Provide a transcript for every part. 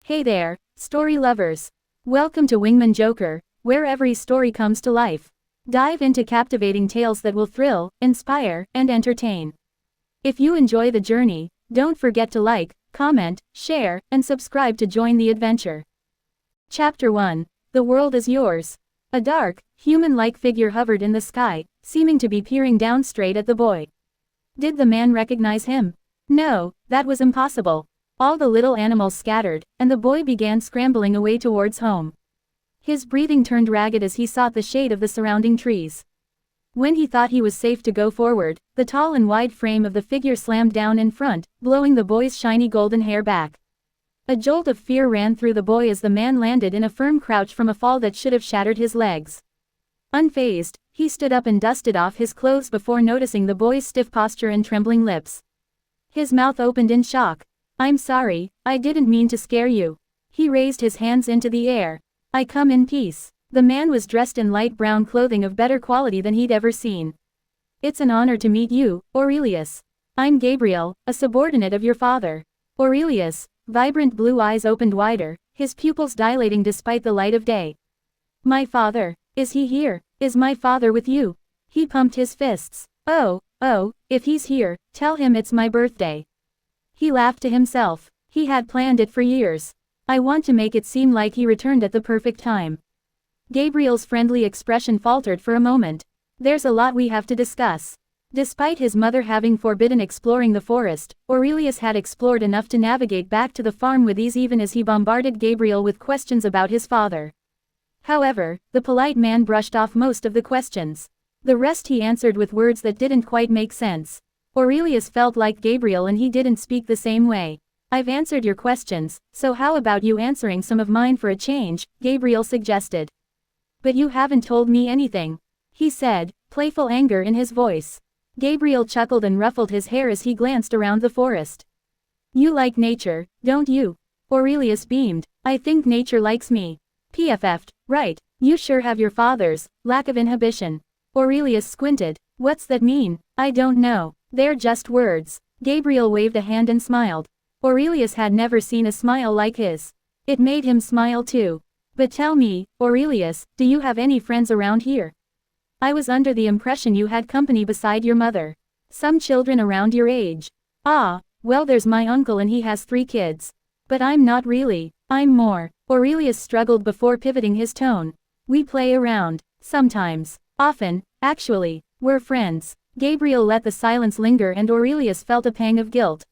Hey there, story lovers. Welcome to Wingman Joker, where every story comes to life. Dive into captivating tales that will thrill, inspire, and entertain. If you enjoy the journey, don't forget to like, comment, share, and subscribe to join the adventure. Chapter 1. The World is Yours. A dark, human-like figure hovered in the sky, seeming to be peering down straight at the boy. Did the man recognize him? No, that was impossible. All the little animals scattered, and the boy began scrambling away towards home. His breathing turned ragged as he sought the shade of the surrounding trees. When he thought he was safe to go forward, the tall and wide frame of the figure slammed down in front, blowing the boy's shiny golden hair back. A jolt of fear ran through the boy as the man landed in a firm crouch from a fall that should have shattered his legs. Unfazed, he stood up and dusted off his clothes before noticing the boy's stiff posture and trembling lips. His mouth opened in shock. "I'm sorry, I didn't mean to scare you." He raised his hands into the air. "I come in peace." The man was dressed in light brown clothing of better quality than he'd ever seen. "It's an honor to meet you, Aurelius. I'm Gabriel, a subordinate of your father." Aurelius' vibrant blue eyes opened wider, his pupils dilating despite the light of day. "My father? Is he here? Is my father with you?" He pumped his fists. Oh, if he's here, tell him it's my birthday." He laughed to himself. He had planned it for years. "I want to make it seem like he returned at the perfect time." Gabriel's friendly expression faltered for a moment. "There's a lot we have to discuss." Despite his mother having forbidden exploring the forest, Aurelius had explored enough to navigate back to the farm with ease even as he bombarded Gabriel with questions about his father. However, the polite man brushed off most of the questions. The rest he answered with words that didn't quite make sense. Aurelius felt like Gabriel and he didn't speak the same way. "I've answered your questions, so how about you answering some of mine for a change?" Gabriel suggested. "But you haven't told me anything," he said, playful anger in his voice. Gabriel chuckled and ruffled his hair as he glanced around the forest. "You like nature, don't you?" Aurelius beamed. "I think nature likes me." PFF'd, "Right, you sure have your father's lack of inhibition." Aurelius squinted. "What's that mean?" "I don't know. They're just words." Gabriel waved a hand and smiled. Aurelius had never seen a smile like his. It made him smile too. "But tell me, Aurelius, do you have any friends around here? I was under the impression you had company beside your mother. Some children around your age." "Ah, well there's my uncle and he has 3 kids. But I'm not really. I'm more." Aurelius struggled before pivoting his tone. "We play around. Sometimes. Often, actually. We're friends." Gabriel let the silence linger and Aurelius felt a pang of guilt.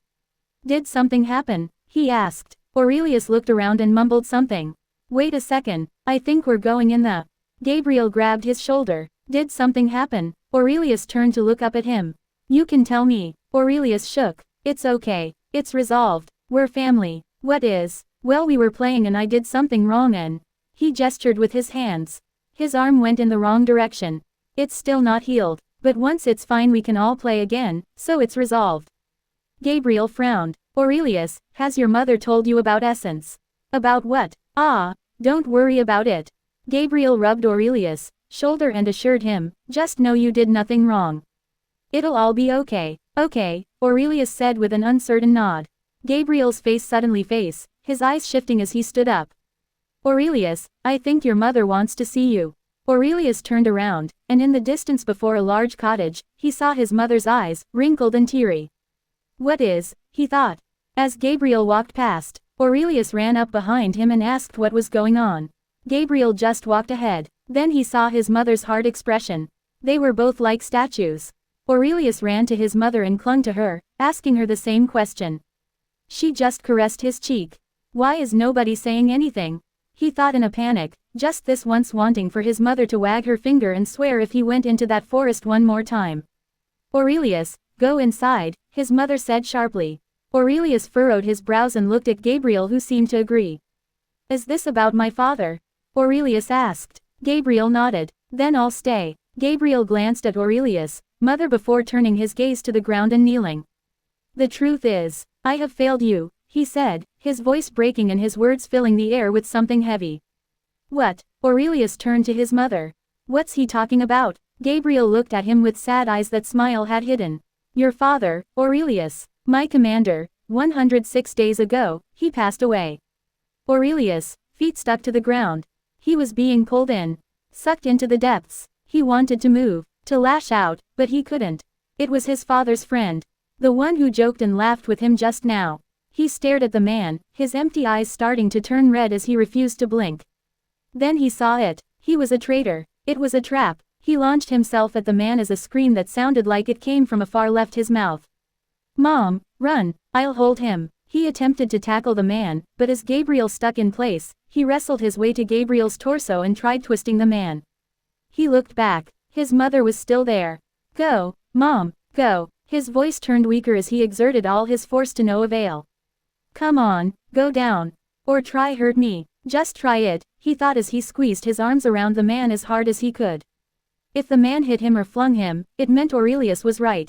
"Did something happen?" he asked. Aurelius looked around and mumbled something. "Wait a second, I think we're going in the..." Gabriel grabbed his shoulder. "Did something happen?" Aurelius turned to look up at him. "You can tell me." Aurelius shook. "It's okay. It's resolved. We're family." "What is?" "Well, we were playing and I did something wrong and..." He gestured with his hands. His arm went in the wrong direction. "It's still not healed. But once it's fine we can all play again, so it's resolved." Gabriel frowned. "Aurelius, has your mother told you about Essence?" "About what?" "Ah, don't worry about it." Gabriel rubbed Aurelius' shoulder and assured him, "Just know you did nothing wrong. It'll all be okay." "Okay," Aurelius said with an uncertain nod. Gabriel's face suddenly his eyes shifting as he stood up. "Aurelius, I think your mother wants to see you." Aurelius turned around, and in the distance before a large cottage, he saw his mother's eyes, wrinkled and teary. "What is?" he thought. As Gabriel walked past, Aurelius ran up behind him and asked what was going on. Gabriel just walked ahead. Then he saw his mother's hard expression. They were both like statues. Aurelius ran to his mother and clung to her, asking her the same question. She just caressed his cheek. "Why is nobody saying anything?" he thought in a panic, just this once wanting for his mother to wag her finger and swear if he went into that forest one more time. "Aurelius, go inside," his mother said sharply. Aurelius furrowed his brows and looked at Gabriel who seemed to agree. "Is this about my father?" Aurelius asked. Gabriel nodded. "Then I'll stay." Gabriel glanced at Aurelius' mother before turning his gaze to the ground and kneeling. "The truth is, I have failed you," he said, his voice breaking and his words filling the air with something heavy. "What?" Aurelius turned to his mother. "What's he talking about?" Gabriel looked at him with sad eyes that smile had hidden. "Your father, Aurelius, my commander, 106 days ago, he passed away." Aurelius, feet stuck to the ground. He was being pulled in. Sucked into the depths. He wanted to move, to lash out, but he couldn't. It was his father's friend. The one who joked and laughed with him just now. He stared at the man, his empty eyes starting to turn red as he refused to blink. Then he saw it. He was a traitor. It was a trap. He launched himself at the man as a scream that sounded like it came from afar left his mouth. "Mom, run, I'll hold him." He attempted to tackle the man, but as Gabriel stuck in place, he wrestled his way to Gabriel's torso and tried twisting the man. He looked back. His mother was still there. "Go, Mom, go." His voice turned weaker as he exerted all his force to no avail. "Come on, go down. Or try hurt me. Just try it," he thought as he squeezed his arms around the man as hard as he could. If the man hit him or flung him, it meant Aurelius was right.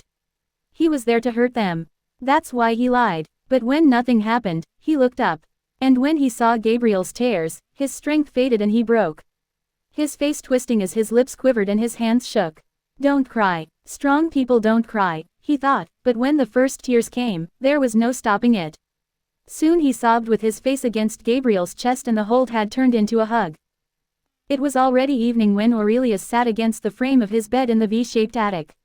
He was there to hurt them. That's why he lied. But when nothing happened, he looked up. And when he saw Gabriel's tears, his strength faded and he broke. His face twisting as his lips quivered and his hands shook. "Don't cry. Strong people don't cry," he thought, but when the first tears came, there was no stopping it. Soon he sobbed with his face against Gabriel's chest and the hold had turned into a hug. It was already evening when Aurelius sat against the frame of his bed in the V-shaped attic.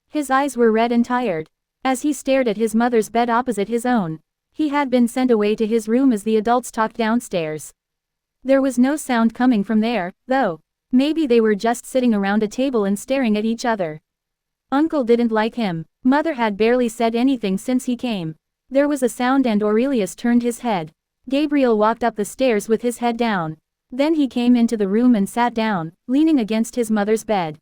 His eyes were red and tired. As he stared at his mother's bed opposite his own. He had been sent away to his room as the adults talked downstairs. There was no sound coming from there, though. Maybe they were just sitting around a table and staring at each other. Uncle didn't like him. Mother had barely said anything since he came. There was a sound and Aurelius turned his head. Gabriel walked up the stairs with his head down. Then he came into the room and sat down, leaning against his mother's bed.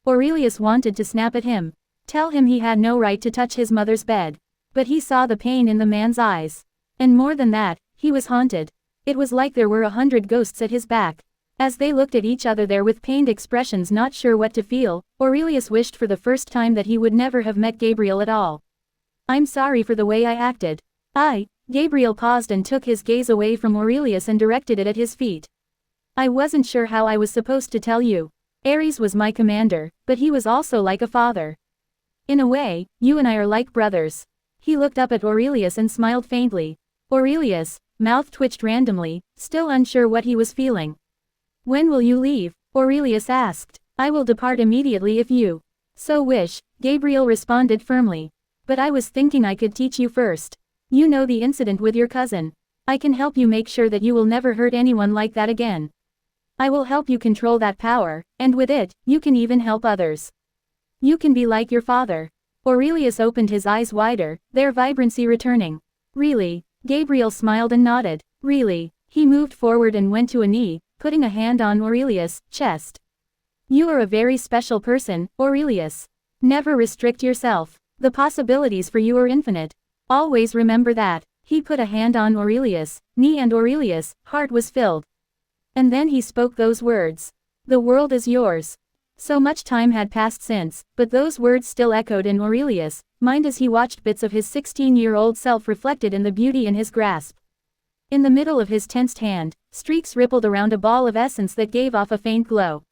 Aurelius wanted to snap at him. Tell him he had no right to touch his mother's bed. But he saw the pain in the man's eyes. And more than that, he was haunted. It was like there were 100 ghosts at his back. As they looked at each other there with pained expressions not sure what to feel, Aurelius wished for the first time that he would never have met Gabriel at all. "I'm sorry for the way I acted." Gabriel paused and took his gaze away from Aurelius and directed it at his feet. "I wasn't sure how I was supposed to tell you. Ares was my commander, but he was also like a father. In a way, you and I are like brothers." He looked up at Aurelius and smiled faintly. Aurelius' mouth twitched randomly, still unsure what he was feeling. "When will you leave?" Aurelius asked. "I will depart immediately if you so wish," Gabriel responded firmly. "But I was thinking I could teach you first. You know the incident with your cousin. I can help you make sure that you will never hurt anyone like that again. I will help you control that power, and with it, you can even help others. You can be like your father." Aurelius opened his eyes wider, their vibrancy returning. "Really?" Gabriel smiled and nodded. "Really?" He moved forward and went to a knee, putting a hand on Aurelius' chest. "You are a very special person, Aurelius. Never restrict yourself. The possibilities for you are infinite. Always remember that." He put a hand on Aurelius' knee and Aurelius' heart was filled. And then he spoke those words. "The world is yours." So much time had passed since, but those words still echoed in Aurelius' mind as he watched bits of his 16-year-old self reflected in the beauty in his grasp. In the middle of his tensed hand, streaks rippled around a ball of essence that gave off a faint glow.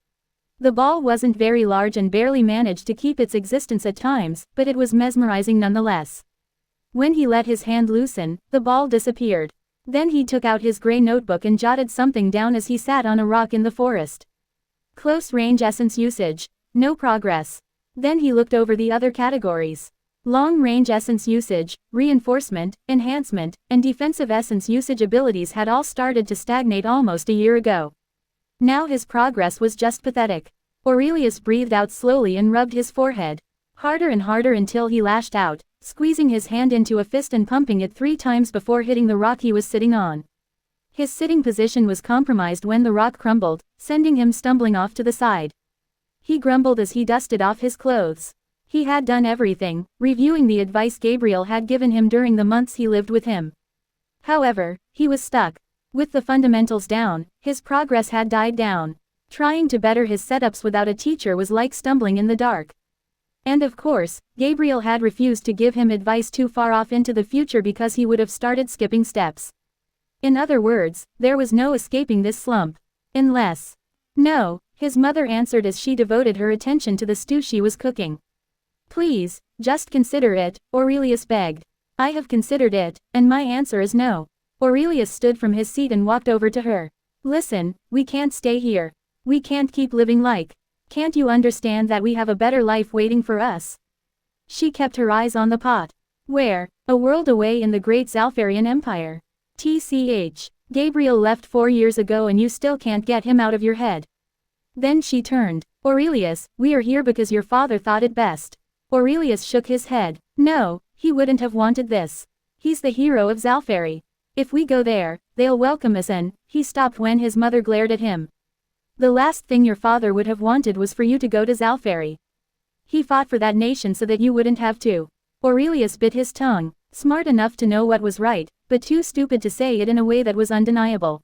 The ball wasn't very large and barely managed to keep its existence at times, but it was mesmerizing nonetheless. When he let his hand loosen, the ball disappeared. Then he took out his gray notebook and jotted something down as he sat on a rock in the forest. Close-range essence usage. No progress. Then he looked over the other categories. Long-range essence usage, reinforcement, enhancement, and defensive essence usage abilities had all started to stagnate almost a year ago. Now his progress was just pathetic. Aurelius breathed out slowly and rubbed his forehead. Harder and harder until he lashed out, squeezing his hand into a fist and pumping it 3 times before hitting the rock he was sitting on. His sitting position was compromised when the rock crumbled, sending him stumbling off to the side. He grumbled as he dusted off his clothes. He had done everything, reviewing the advice Gabriel had given him during the months he lived with him. However, he was stuck. With the fundamentals down, his progress had died down. Trying to better his setups without a teacher was like stumbling in the dark. And of course, Gabriel had refused to give him advice too far off into the future because he would have started skipping steps. In other words, there was no escaping this slump. Unless. No, his mother answered as she devoted her attention to the stew she was cooking. "Please, just consider it," Aurelius begged. "I have considered it, and my answer is no. Aurelius stood from his seat and walked over to her. Listen, we can't stay here. We can't keep living like. Can't you understand that we have a better life waiting for us? She kept her eyes on the pot. Where? A world away in the great Zalfarian Empire. TCH. Gabriel left 4 years ago and you still can't get him out of your head. Then she turned. Aurelius, we are here because your father thought it best. Aurelius shook his head. No, he wouldn't have wanted this. He's the hero of Zalfari. If we go there, they'll welcome us and, he stopped when his mother glared at him. The last thing your father would have wanted was for you to go to Zalfari. He fought for that nation so that you wouldn't have to. Aurelius bit his tongue, smart enough to know what was right, but too stupid to say it in a way that was undeniable.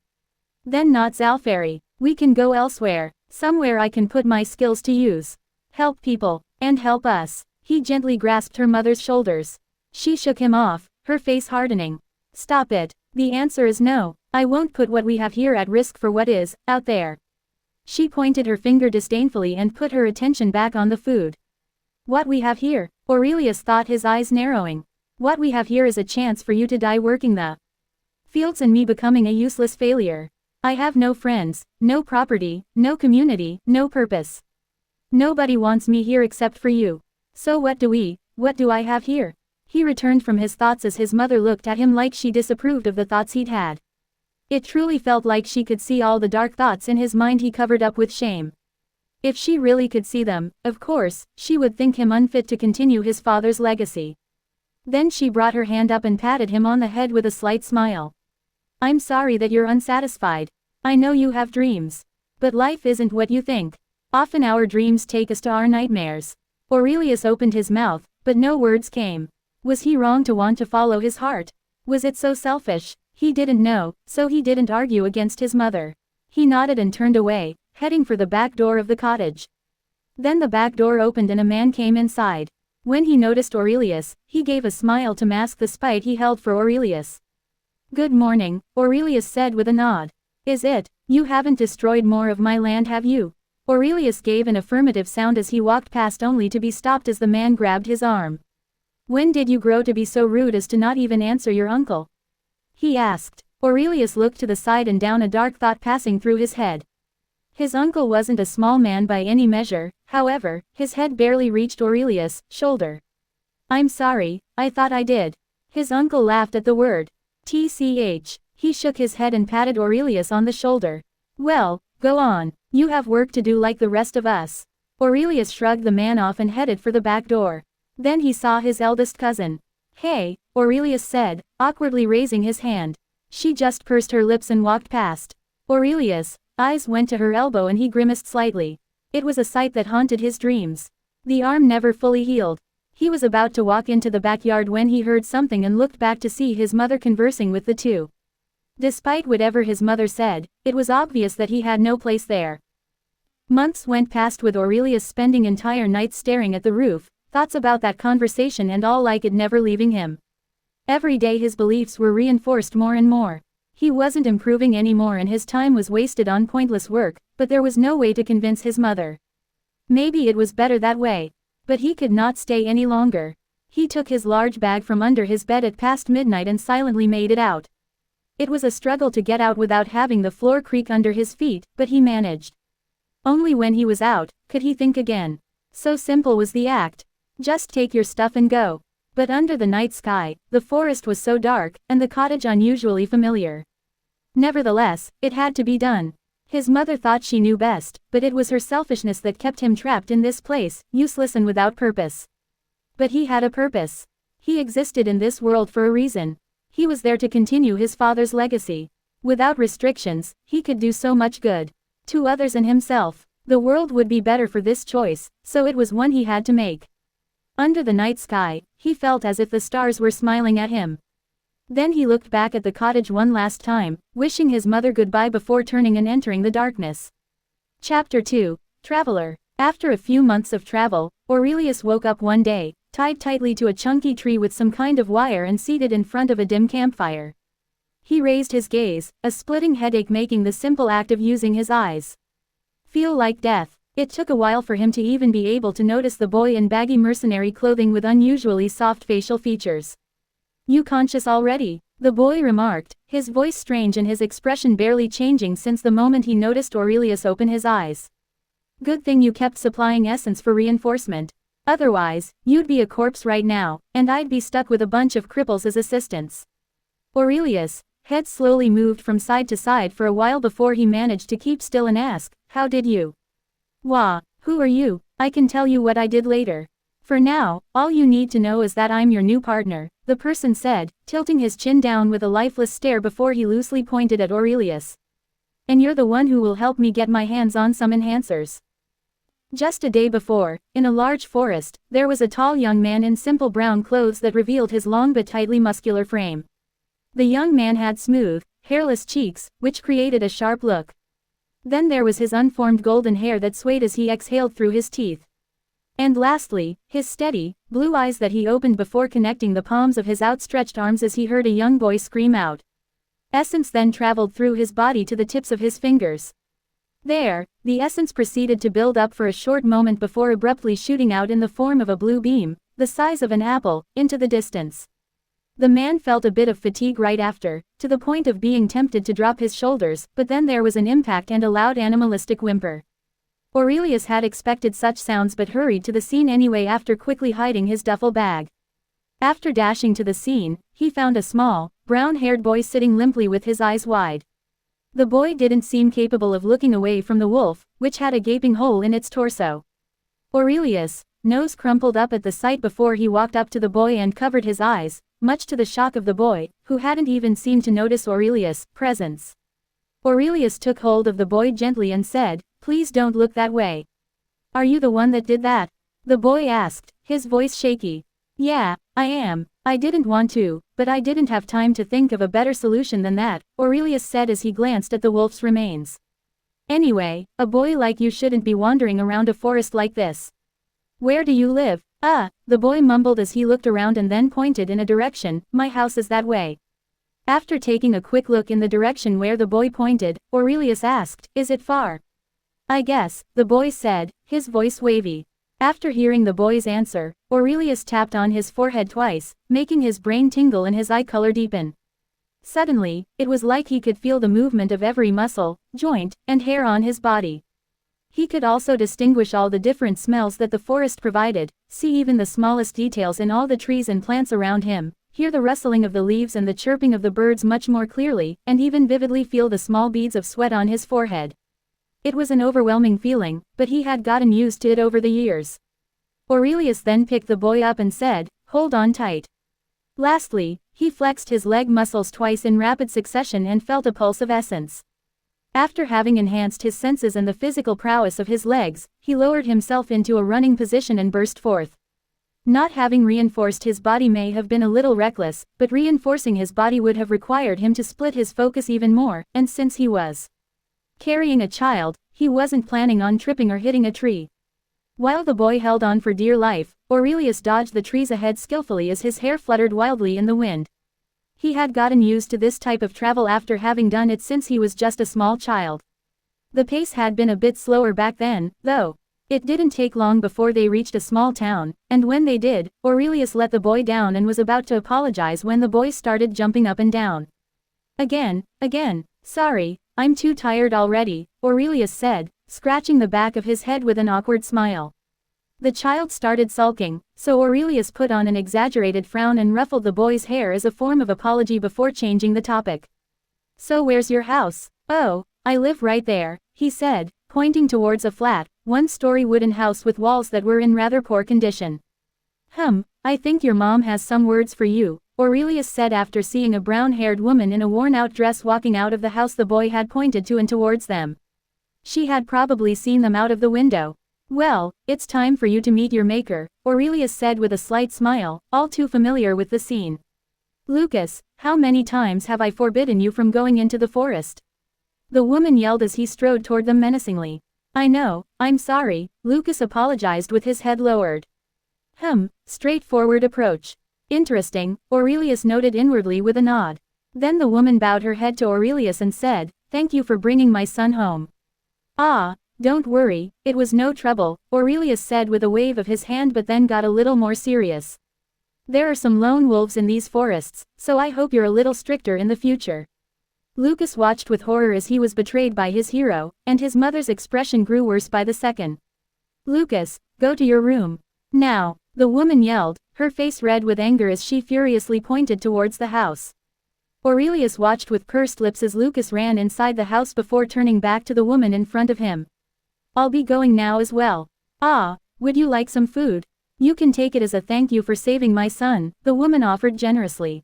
Then not Zalfari. We can go elsewhere, somewhere I can put my skills to use. Help people, and help us. He gently grasped her mother's shoulders. She shook him off, her face hardening. Stop it. The answer is no. I won't put what we have here at risk for what is, out there. She pointed her finger disdainfully and put her attention back on the food. What we have here? Aurelius thought, his eyes narrowing. What we have here is a chance for you to die working the fields and me becoming a useless failure. I have no friends, no property, no community, no purpose. Nobody wants me here except for you. So what do I have here? He returned from his thoughts as his mother looked at him like she disapproved of the thoughts he'd had. It truly felt like she could see all the dark thoughts in his mind he covered up with shame. If she really could see them, of course, she would think him unfit to continue his father's legacy. Then she brought her hand up and patted him on the head with a slight smile. I'm sorry that you're unsatisfied. I know you have dreams. But life isn't what you think. Often our dreams take us to our nightmares. Aurelius opened his mouth, but no words came. Was he wrong to want to follow his heart? Was it so selfish? He didn't know, so he didn't argue against his mother. He nodded and turned away, heading for the back door of the cottage. Then the back door opened and a man came inside. When he noticed Aurelius, he gave a smile to mask the spite he held for Aurelius. Good morning, Aurelius said with a nod. Is it? You haven't destroyed more of my land, have you? Aurelius gave an affirmative sound as he walked past, only to be stopped as the man grabbed his arm. When did you grow to be so rude as to not even answer your uncle? He asked. Aurelius looked to the side and down, a dark thought passing through his head. His uncle wasn't a small man by any measure, however, his head barely reached Aurelius' shoulder. I'm sorry, I thought I did. His uncle laughed at the word. TCH. He shook his head and patted Aurelius on the shoulder. Well, go on, you have work to do like the rest of us. Aurelius shrugged the man off and headed for the back door. Then he saw his eldest cousin. Hey, Aurelius said, awkwardly raising his hand. She just pursed her lips and walked past. Aurelius' eyes went to her elbow and he grimaced slightly. It was a sight that haunted his dreams. The arm never fully healed. He was about to walk into the backyard when he heard something and looked back to see his mother conversing with the two. Despite whatever his mother said, it was obvious that he had no place there. Months went past with Aurelius spending entire nights staring at the roof, thoughts about that conversation and all like it never leaving him. Every day his beliefs were reinforced more and more. He wasn't improving anymore and his time was wasted on pointless work, but there was no way to convince his mother. Maybe it was better that way. But he could not stay any longer. He took his large bag from under his bed at past midnight and silently made it out. It was a struggle to get out without having the floor creak under his feet, but he managed. Only when he was out, could he think again. So simple was the act. Just take your stuff and go. But under the night sky, the forest was so dark, and the cottage unusually familiar. Nevertheless, it had to be done. His mother thought she knew best, but it was her selfishness that kept him trapped in this place, useless and without purpose. But he had a purpose. He existed in this world for a reason. He was there to continue his father's legacy. Without restrictions, he could do so much good. To others and himself. The world would be better for this choice, so it was one he had to make. Under the night sky, he felt as if the stars were smiling at him. Then he looked back at the cottage one last time, wishing his mother goodbye before turning and entering the darkness. Chapter 2. Traveler. After a few months of travel, Aurelius woke up one day, tied tightly to a chunky tree with some kind of wire and seated in front of a dim campfire. He raised his gaze, a splitting headache making the simple act of using his eyes feel like death. It took a while for him to even be able to notice the boy in baggy mercenary clothing with unusually soft facial features. You conscious already? the boy remarked, his voice strange and his expression barely changing since the moment he noticed Aurelius open his eyes. Good thing you kept supplying essence for reinforcement. Otherwise, you'd be a corpse right now, and I'd be stuck with a bunch of cripples as assistants. Aurelius' head slowly moved from side to side for a while before he managed to keep still and ask, how did you? Wah, who are you? I can tell you what I did later. For now, all you need to know is that I'm your new partner, the person said, tilting his chin down with a lifeless stare before he loosely pointed at Aurelius. And you're the one who will help me get my hands on some enhancers. Just a day before, in a large forest, there was a tall young man in simple brown clothes that revealed his long but tightly muscular frame. The young man had smooth, hairless cheeks, which created a sharp look. Then there was his unformed golden hair that swayed as he exhaled through his teeth. And lastly, his steady, blue eyes that he opened before connecting the palms of his outstretched arms as he heard a young boy scream out. Essence then traveled through his body to the tips of his fingers. There, the essence proceeded to build up for a short moment before abruptly shooting out in the form of a blue beam, the size of an apple, into the distance. The man felt a bit of fatigue right after, to the point of being tempted to drop his shoulders, but then there was an impact and a loud animalistic whimper. Aurelius had expected such sounds but hurried to the scene anyway after quickly hiding his duffel bag. After dashing to the scene, he found a small, brown-haired boy sitting limply with his eyes wide. The boy didn't seem capable of looking away from the wolf, which had a gaping hole in its torso. Aurelius' nose crumpled up at the sight before he walked up to the boy and covered his eyes, much to the shock of the boy, who hadn't even seemed to notice Aurelius' presence. Aurelius took hold of the boy gently and said, "Please don't look that way." "Are you the one that did that?" the boy asked, his voice shaky. "Yeah, I am. I didn't want to, but I didn't have time to think of a better solution than that," Aurelius said as he glanced at the wolf's remains. "Anyway, a boy like you shouldn't be wandering around a forest like this. Where do you live?" The boy mumbled as he looked around and then pointed in a direction. "My house is that way." After taking a quick look in the direction where the boy pointed, Aurelius asked, "Is it far?" "I guess," the boy said, his voice wavy. After hearing the boy's answer, Aurelius tapped on his forehead twice, making his brain tingle and his eye color deepen. Suddenly, it was like he could feel the movement of every muscle, joint, and hair on his body. He could also distinguish all the different smells that the forest provided, see even the smallest details in all the trees and plants around him, hear the rustling of the leaves and the chirping of the birds much more clearly, and even vividly feel the small beads of sweat on his forehead. It was an overwhelming feeling, but he had gotten used to it over the years. Aurelius then picked the boy up and said, "Hold on tight." Lastly, he flexed his leg muscles twice in rapid succession and felt a pulse of essence. After having enhanced his senses and the physical prowess of his legs, he lowered himself into a running position and burst forth. Not having reinforced his body may have been a little reckless, but reinforcing his body would have required him to split his focus even more, and since he was carrying a child, he wasn't planning on tripping or hitting a tree. While the boy held on for dear life, Aurelius dodged the trees ahead skillfully as his hair fluttered wildly in the wind. He had gotten used to this type of travel after having done it since he was just a small child. The pace had been a bit slower back then, though. It didn't take long before they reached a small town, and when they did, Aurelius let the boy down and was about to apologize when the boy started jumping up and down. Again, "Sorry, I'm too tired already," Aurelius said, scratching the back of his head with an awkward smile. The child started sulking, so Aurelius put on an exaggerated frown and ruffled the boy's hair as a form of apology before changing the topic. "So where's your house?" "Oh, I live right there," he said, pointing towards a flat, one-story wooden house with walls that were in rather poor condition. I think your mom has some words for you," Aurelius said after seeing a brown-haired woman in a worn-out dress walking out of the house the boy had pointed to and towards them. She had probably seen them out of the window. "Well, it's time for you to meet your maker," Aurelius said with a slight smile, all too familiar with the scene. "Lucas, how many times have I forbidden you from going into the forest?" the woman yelled as he strode toward them menacingly. "I know, I'm sorry," Lucas apologized with his head lowered. Straightforward approach. Interesting, Aurelius noted inwardly with a nod. Then the woman bowed her head to Aurelius and said, "Thank you for bringing my son home." "Ah, don't worry, it was no trouble," Aurelius said with a wave of his hand but then got a little more serious. There are some lone wolves in these forests, so I hope you're a little stricter in the future. Lucas watched with horror as he was betrayed by his hero, and his mother's expression grew worse by the second. Lucas, go to your room. Now, the woman yelled, her face red with anger as she furiously pointed towards the house. Aurelius watched with pursed lips as Lucas ran inside the house before turning back to the woman in front of him. I'll be going now as well. Ah, would you like some food? You can take it as a thank you for saving my son, the woman offered generously.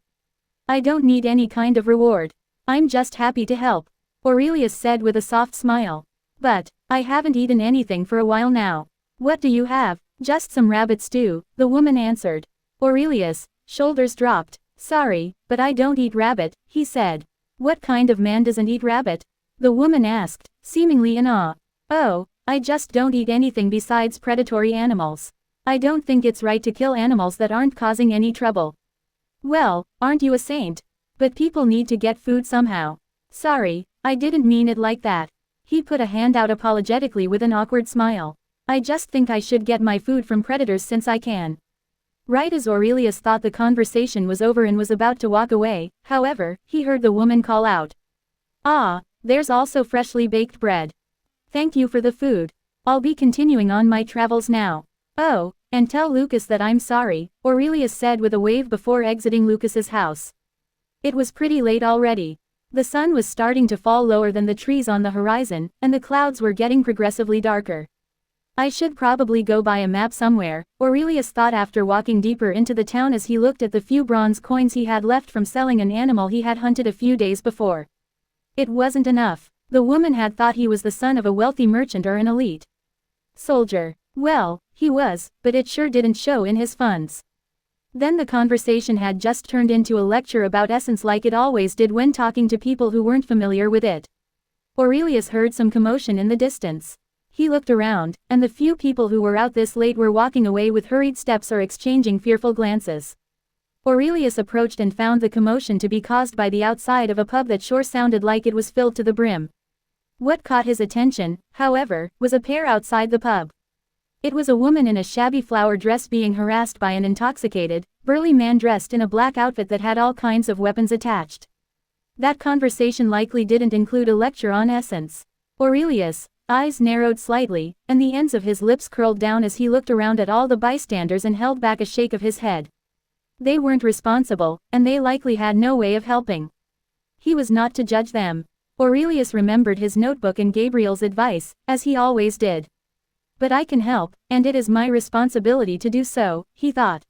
I don't need any kind of reward. I'm just happy to help, Aurelius said with a soft smile. But, I haven't eaten anything for a while now. What do you have? Just some rabbit stew, the woman answered. Aurelius, shoulders dropped. Sorry, but I don't eat rabbit, he said. What kind of man doesn't eat rabbit? The woman asked, seemingly in awe. Oh, I just don't eat anything besides predatory animals. I don't think it's right to kill animals that aren't causing any trouble. Well, aren't you a saint? But people need to get food somehow. Sorry, I didn't mean it like that. He put a hand out apologetically with an awkward smile. I just think I should get my food from predators since I can. Right as Aurelius thought the conversation was over and was about to walk away, however, he heard the woman call out. Ah, there's also freshly baked bread. Thank you for the food. I'll be continuing on my travels now. Oh, and tell Lucas that I'm sorry, Aurelius said with a wave before exiting Lucas's house. It was pretty late already. The sun was starting to fall lower than the trees on the horizon, and the clouds were getting progressively darker. I should probably go buy a map somewhere, Aurelius thought after walking deeper into the town as he looked at the few bronze coins he had left from selling an animal he had hunted a few days before. It wasn't enough. The woman had thought he was the son of a wealthy merchant or an elite soldier. Well, he was, but it sure didn't show in his funds. Then the conversation had just turned into a lecture about essence like it always did when talking to people who weren't familiar with it. Aurelius heard some commotion in the distance. He looked around, and the few people who were out this late were walking away with hurried steps or exchanging fearful glances. Aurelius approached and found the commotion to be caused by the outside of a pub that sure sounded like it was filled to the brim. What caught his attention, however, was a pair outside the pub. It was a woman in a shabby flower dress being harassed by an intoxicated, burly man dressed in a black outfit that had all kinds of weapons attached. That conversation likely didn't include a lecture on essence. Aurelius' eyes narrowed slightly, and the ends of his lips curled down as he looked around at all the bystanders and held back a shake of his head. They weren't responsible, and they likely had no way of helping. He was not to judge them. Aurelius remembered his notebook and Gabriel's advice, as he always did. But I can help, and it is my responsibility to do so, he thought.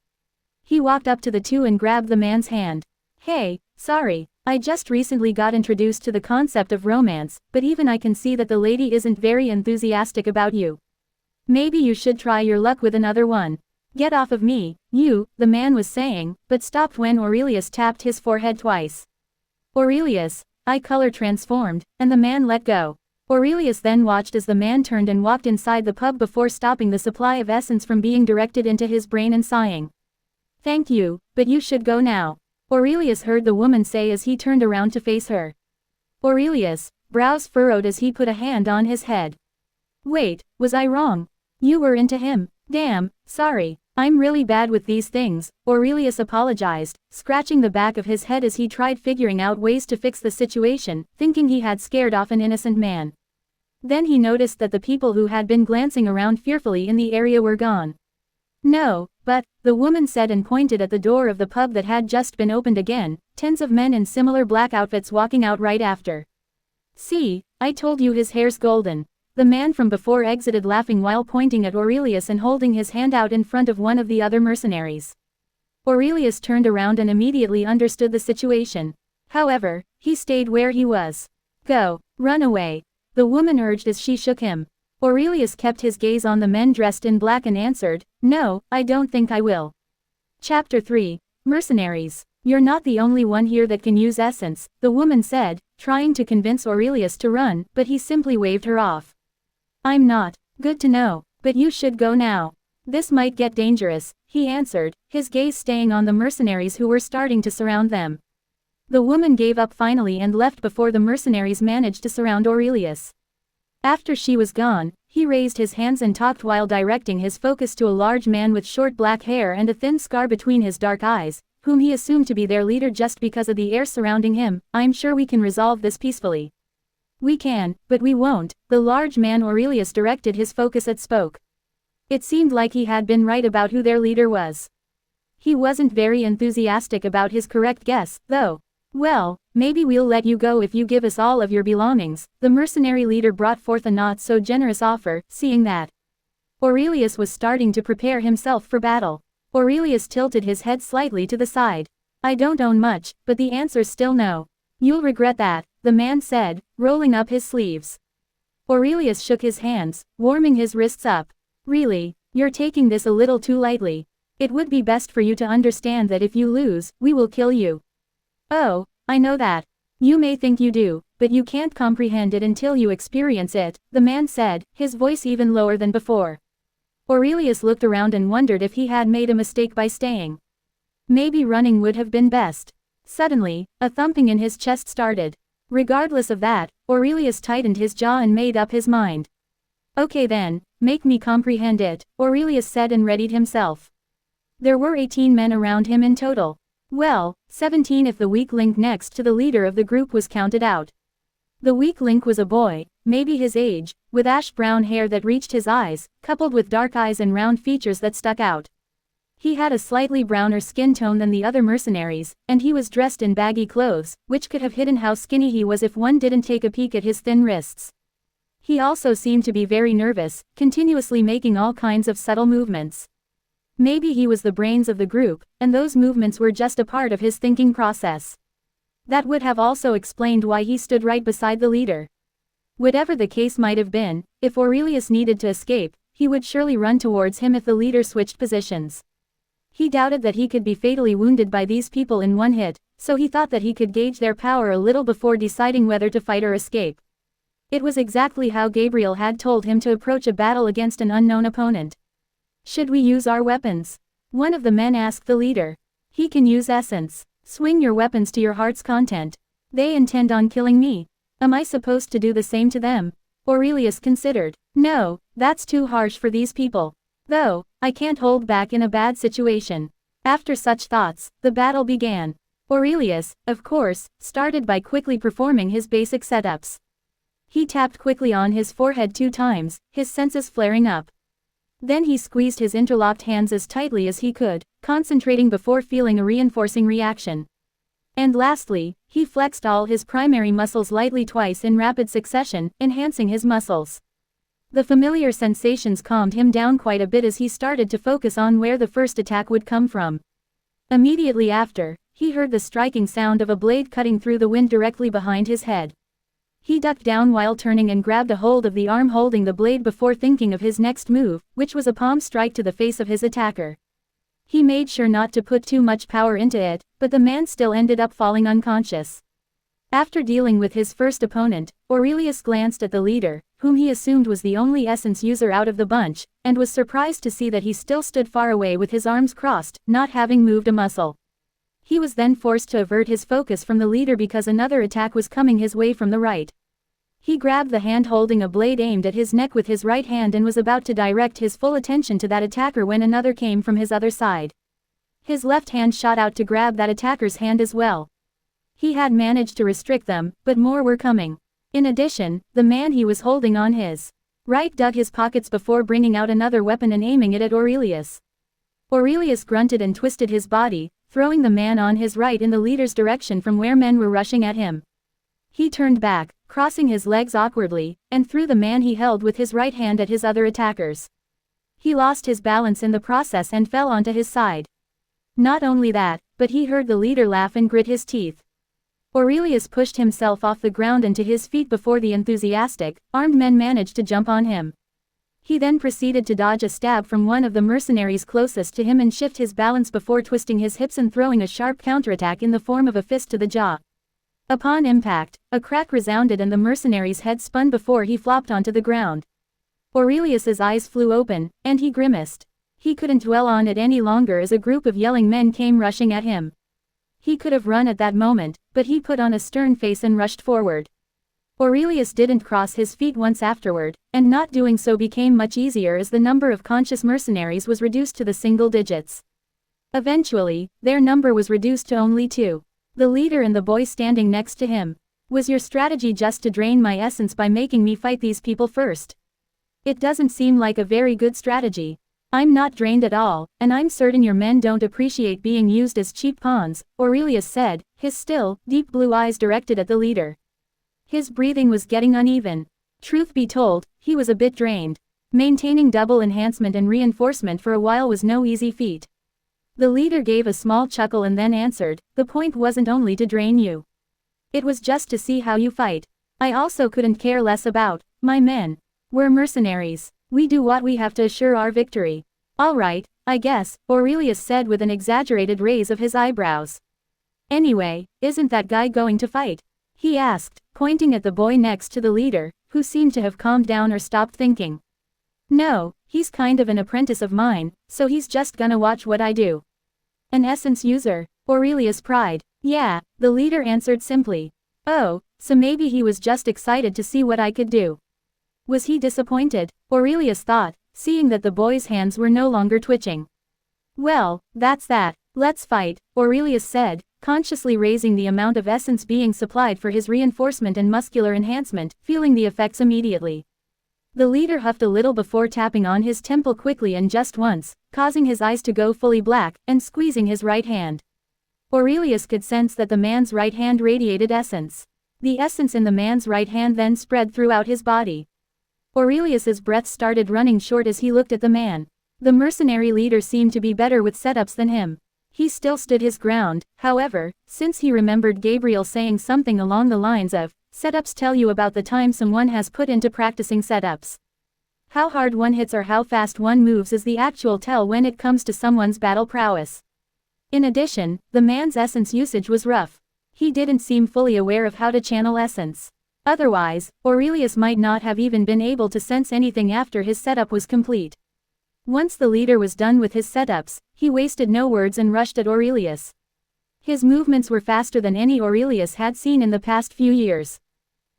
He walked up to the two and grabbed the man's hand. Hey, sorry, I just recently got introduced to the concept of romance, but even I can see that the lady isn't very enthusiastic about you. Maybe you should try your luck with another one. Get off of me, you, the man was saying, but stopped when Aurelius tapped his forehead twice. Aurelius' eye color transformed, and the man let go. Aurelius then watched as the man turned and walked inside the pub before stopping the supply of essence from being directed into his brain and sighing. Thank you, but you should go now, Aurelius heard the woman say as he turned around to face her. Aurelius' brows furrowed as he put a hand on his head. Wait, was I wrong? You were into him? Damn, sorry, I'm really bad with these things, Aurelius apologized, scratching the back of his head as he tried figuring out ways to fix the situation, thinking he had scared off an innocent man. Then he noticed that the people who had been glancing around fearfully in the area were gone. No, but, the woman said and pointed at the door of the pub that had just been opened again, tens of men in similar black outfits walking out right after. See, I told you his hair's golden. The man from before exited laughing while pointing at Aurelius and holding his hand out in front of one of the other mercenaries. Aurelius turned around and immediately understood the situation. However, he stayed where he was. Go, run away, the woman urged as she shook him. Aurelius kept his gaze on the men dressed in black and answered, No, I don't think I will. Chapter 3. Mercenaries. You're not the only one here that can use essence, the woman said, trying to convince Aurelius to run, but he simply waved her off. I'm not. Good to know, but you should go now. This might get dangerous, he answered, his gaze staying on the mercenaries who were starting to surround them. The woman gave up finally and left before the mercenaries managed to surround Aurelius. After she was gone, He raised his hands and talked while directing his focus to a large man with short black hair and a thin scar between his dark eyes, whom he assumed to be their leader just because of the air surrounding him. "I'm sure we can resolve this peacefully." "We can, but we won't." The large man Aurelius directed his focus at spoke. It seemed like he had been right about who their leader was. He wasn't very enthusiastic about his correct guess, though. "Well, maybe we'll let you go if you give us all of your belongings." The mercenary leader brought forth a not so generous offer, seeing that Aurelius was starting to prepare himself for battle. Aurelius tilted his head slightly to the side. "I don't own much, but the answer's still no." "You'll regret that," the man said, rolling up his sleeves. Aurelius shook his hands, warming his wrists up. "Really, you're taking this a little too lightly. It would be best for you to understand that if you lose, we will kill you." "Oh, I know that. You may think you do, but you can't comprehend it until you experience it," the man said, his voice even lower than before. Aurelius looked around and wondered if he had made a mistake by staying. Maybe running would have been best. Suddenly, a thumping in his chest started. Regardless of that, Aurelius tightened his jaw and made up his mind. "Okay then, make me comprehend it," Aurelius said and readied himself. There were 18 men around him in total. Well, 17 if the weak link next to the leader of the group was counted out. The weak link was a boy, maybe his age, with ash-brown hair that reached his eyes, coupled with dark eyes and round features that stuck out. He had a slightly browner skin tone than the other mercenaries, and he was dressed in baggy clothes, which could have hidden how skinny he was if one didn't take a peek at his thin wrists. He also seemed to be very nervous, continuously making all kinds of subtle movements. Maybe he was the brains of the group, and those movements were just a part of his thinking process. That would have also explained why he stood right beside the leader. Whatever the case might have been, if Aurelius needed to escape, he would surely run towards him if the leader switched positions. He doubted that he could be fatally wounded by these people in one hit, so he thought that he could gauge their power a little before deciding whether to fight or escape. It was exactly how Gabriel had told him to approach a battle against an unknown opponent. "Should we use our weapons?" one of the men asked the leader. "He can use essence. Swing your weapons to your heart's content. They intend on killing me. Am I supposed to do the same to them?" Aurelius considered. "No, that's too harsh for these people. Though, I can't hold back in a bad situation." After such thoughts, the battle began. Aurelius, of course, started by quickly performing his basic setups. He tapped quickly on his forehead 2 times, his senses flaring up. Then he squeezed his interlocked hands as tightly as he could, concentrating before feeling a reinforcing reaction. And lastly, he flexed all his primary muscles lightly twice in rapid succession, enhancing his muscles. The familiar sensations calmed him down quite a bit as he started to focus on where the first attack would come from. Immediately after, he heard the striking sound of a blade cutting through the wind directly behind his head. He ducked down while turning and grabbed a hold of the arm holding the blade before thinking of his next move, which was a palm strike to the face of his attacker. He made sure not to put too much power into it, but the man still ended up falling unconscious. After dealing with his first opponent, Aurelius glanced at the leader, whom he assumed was the only essence user out of the bunch, and was surprised to see that he still stood far away with his arms crossed, not having moved a muscle. He was then forced to avert his focus from the leader because another attack was coming his way from the right. He grabbed the hand holding a blade aimed at his neck with his right hand and was about to direct his full attention to that attacker when another came from his other side. His left hand shot out to grab that attacker's hand as well. He had managed to restrict them, but more were coming. In addition, the man he was holding on his right dug his pockets before bringing out another weapon and aiming it at Aurelius. Aurelius grunted and twisted his body, throwing the man on his right in the leader's direction from where men were rushing at him. He turned back, crossing his legs awkwardly, and threw the man he held with his right hand at his other attackers. He lost his balance in the process and fell onto his side. Not only that, but he heard the leader laugh and grit his teeth. Aurelius pushed himself off the ground and to his feet before the enthusiastic, armed men managed to jump on him. He then proceeded to dodge a stab from one of the mercenaries closest to him and shift his balance before twisting his hips and throwing a sharp counterattack in the form of a fist to the jaw. Upon impact, a crack resounded and the mercenary's head spun before he flopped onto the ground. Aurelius's eyes flew open, and he grimaced. He couldn't dwell on it any longer as a group of yelling men came rushing at him. He could have run at that moment, but he put on a stern face and rushed forward. Aurelius didn't cross his feet once afterward, and not doing so became much easier as the number of conscious mercenaries was reduced to the single digits. Eventually, their number was reduced to only 2. The leader and the boy standing next to him. Was your strategy just to drain my essence by making me fight these people first? It doesn't seem like a very good strategy. I'm not drained at all, and I'm certain your men don't appreciate being used as cheap pawns, Aurelius said, his still, deep blue eyes directed at the leader. His breathing was getting uneven. Truth be told, he was a bit drained. Maintaining double enhancement and reinforcement for a while was no easy feat. The leader gave a small chuckle and then answered, the point wasn't only to drain you. It was just to see how you fight. I also couldn't care less about my men. We're mercenaries. We do what we have to assure our victory. All right, I guess, Aurelius said with an exaggerated raise of his eyebrows. Anyway, isn't that guy going to fight? He asked, pointing at the boy next to the leader, who seemed to have calmed down or stopped thinking. No, he's kind of an apprentice of mine, so he's just gonna watch what I do. An essence user? Aurelius pried. Yeah, the leader answered simply. Oh, so maybe he was just excited to see what I could do. Was he disappointed? Aurelius thought, seeing that the boy's hands were no longer twitching. Well, that's that. Let's fight, Aurelius said, consciously raising the amount of essence being supplied for his reinforcement and muscular enhancement, feeling the effects immediately. The leader huffed a little before tapping on his temple quickly and just once, causing his eyes to go fully black, and squeezing his right hand. Aurelius could sense that the man's right hand radiated essence. The essence in the man's right hand then spread throughout his body. Aurelius's breath started running short as he looked at the man. The mercenary leader seemed to be better with setups than him. He still stood his ground, however, since he remembered Gabriel saying something along the lines of, setups tell you about the time someone has put into practicing setups. How hard one hits or how fast one moves is the actual tell when it comes to someone's battle prowess. In addition, the man's essence usage was rough. He didn't seem fully aware of how to channel essence. Otherwise, Aurelius might not have even been able to sense anything after his setup was complete. Once the leader was done with his setups, he wasted no words and rushed at Aurelius. His movements were faster than any Aurelius had seen in the past few years.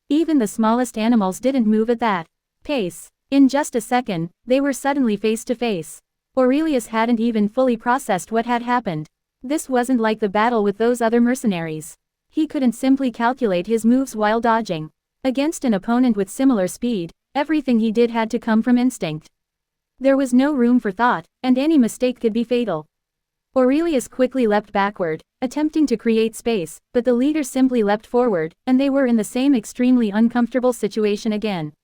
Even the smallest animals didn't move at that pace. In just a second, they were suddenly face to face. Aurelius hadn't even fully processed what had happened. This wasn't like the battle with those other mercenaries. He couldn't simply calculate his moves while dodging. Against an opponent with similar speed, everything he did had to come from instinct. There was no room for thought, and any mistake could be fatal. Aurelius quickly leapt backward, attempting to create space, but the leader simply leapt forward, and they were in the same extremely uncomfortable situation again.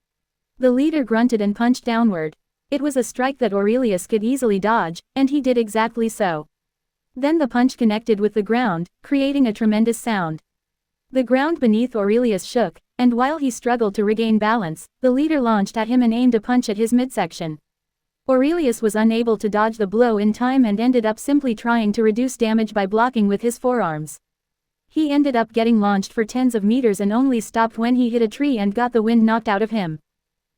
The leader grunted and punched downward. It was a strike that Aurelius could easily dodge, and he did exactly so. Then the punch connected with the ground, creating a tremendous sound. The ground beneath Aurelius shook, and while he struggled to regain balance, the leader launched at him and aimed a punch at his midsection. Aurelius was unable to dodge the blow in time and ended up simply trying to reduce damage by blocking with his forearms. He ended up getting launched for tens of meters and only stopped when he hit a tree and got the wind knocked out of him.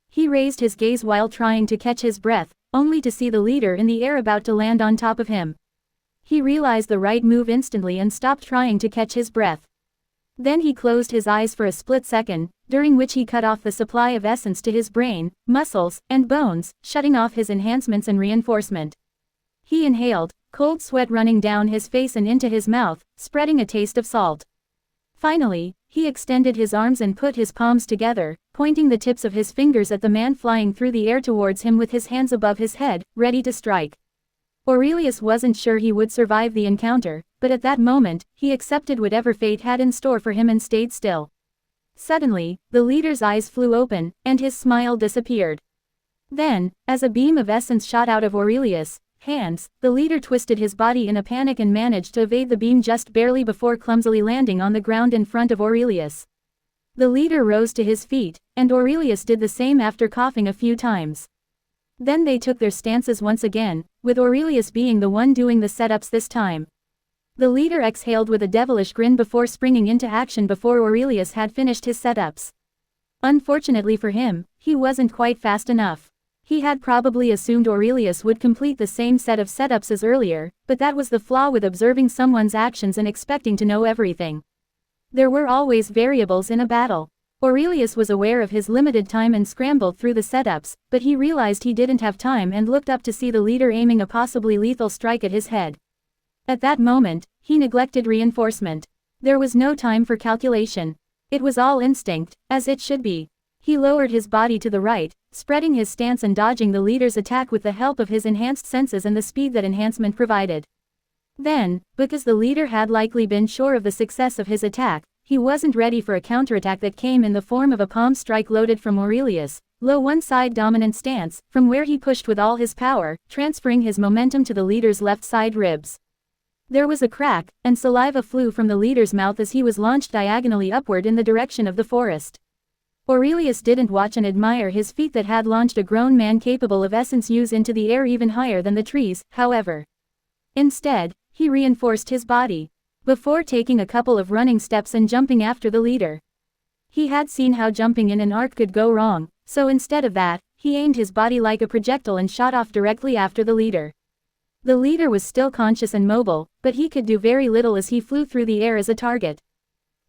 He raised his gaze while trying to catch his breath, only to see the leader in the air about to land on top of him. He realized the right move instantly and stopped trying to catch his breath. Then he closed his eyes for a split second, during which he cut off the supply of essence to his brain, muscles, and bones, shutting off his enhancements and reinforcement. He inhaled, cold sweat running down his face and into his mouth, spreading a taste of salt. Finally, he extended his arms and put his palms together, pointing the tips of his fingers at the man flying through the air towards him with his hands above his head, ready to strike. Aurelius wasn't sure he would survive the encounter, but at that moment, he accepted whatever fate had in store for him and stayed still. Suddenly, the leader's eyes flew open, and his smile disappeared. Then, as a beam of essence shot out of Aurelius' hands, the leader twisted his body in a panic and managed to evade the beam just barely before clumsily landing on the ground in front of Aurelius. The leader rose to his feet, and Aurelius did the same after coughing a few times. Then they took their stances once again, with Aurelius being the one doing the setups this time. The leader exhaled with a devilish grin before springing into action before Aurelius had finished his setups. Unfortunately for him, he wasn't quite fast enough. He had probably assumed Aurelius would complete the same set of setups as earlier, but that was the flaw with observing someone's actions and expecting to know everything. There were always variables in a battle. Aurelius was aware of his limited time and scrambled through the setups, but he realized he didn't have time and looked up to see the leader aiming a possibly lethal strike at his head. At that moment, he neglected reinforcement. There was no time for calculation. It was all instinct, as it should be. He lowered his body to the right, spreading his stance and dodging the leader's attack with the help of his enhanced senses and the speed that enhancement provided. Then, because the leader had likely been sure of the success of his attack, he wasn't ready for a counterattack that came in the form of a palm strike loaded from Aurelius' low one-side dominant stance, from where he pushed with all his power, transferring his momentum to the leader's left side ribs. There was a crack, and saliva flew from the leader's mouth as he was launched diagonally upward in the direction of the forest. Aurelius didn't watch and admire his feat that had launched a grown man capable of essence use into the air even higher than the trees, however. Instead, he reinforced his body. Before taking a couple of running steps and jumping after the leader. He had seen how jumping in an arc could go wrong, so instead of that, he aimed his body like a projectile and shot off directly after the leader. The leader was still conscious and mobile, but he could do very little as he flew through the air as a target.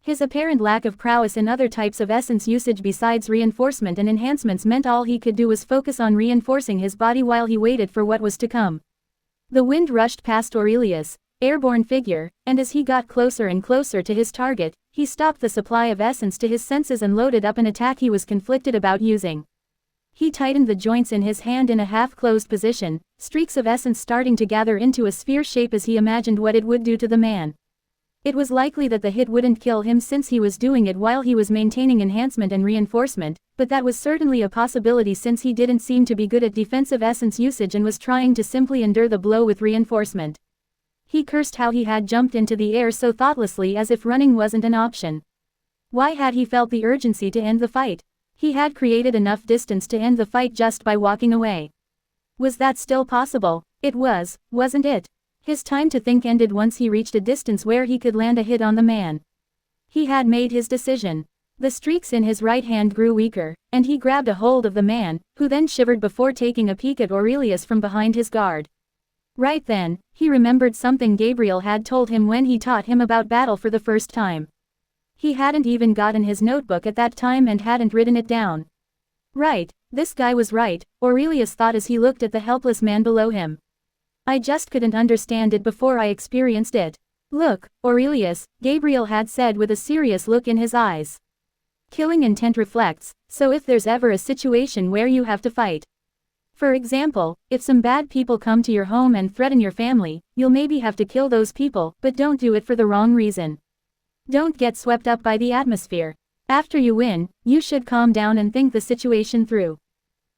His apparent lack of prowess in other types of essence usage besides reinforcement and enhancements meant all he could do was focus on reinforcing his body while he waited for what was to come. The wind rushed past Aurelius' airborne figure, and as he got closer and closer to his target, he stopped the supply of essence to his senses and loaded up an attack he was conflicted about using. He tightened the joints in his hand in a half-closed position, streaks of essence starting to gather into a sphere shape as he imagined what it would do to the man. It was likely that the hit wouldn't kill him since he was doing it while he was maintaining enhancement and reinforcement, but that was certainly a possibility since he didn't seem to be good at defensive essence usage and was trying to simply endure the blow with reinforcement. He cursed how he had jumped into the air so thoughtlessly as if running wasn't an option. Why had he felt the urgency to end the fight? He had created enough distance to end the fight just by walking away. Was that still possible? It was, wasn't it? His time to think ended once he reached a distance where he could land a hit on the man. He had made his decision. The streaks in his right hand grew weaker, and he grabbed a hold of the man, who then shivered before taking a peek at Aurelius from behind his guard. Right then, he remembered something Gabriel had told him when he taught him about battle for the first time. He hadn't even gotten his notebook at that time and hadn't written it down. Right, this guy was right, Aurelius thought as he looked at the helpless man below him. I just couldn't understand it before I experienced it. Look, Aurelius, Gabriel had said with a serious look in his eyes. Killing intent reflects, so if there's ever a situation where you have to fight. For example, if some bad people come to your home and threaten your family, you'll maybe have to kill those people, but don't do it for the wrong reason. Don't get swept up by the atmosphere. After you win, you should calm down and think the situation through.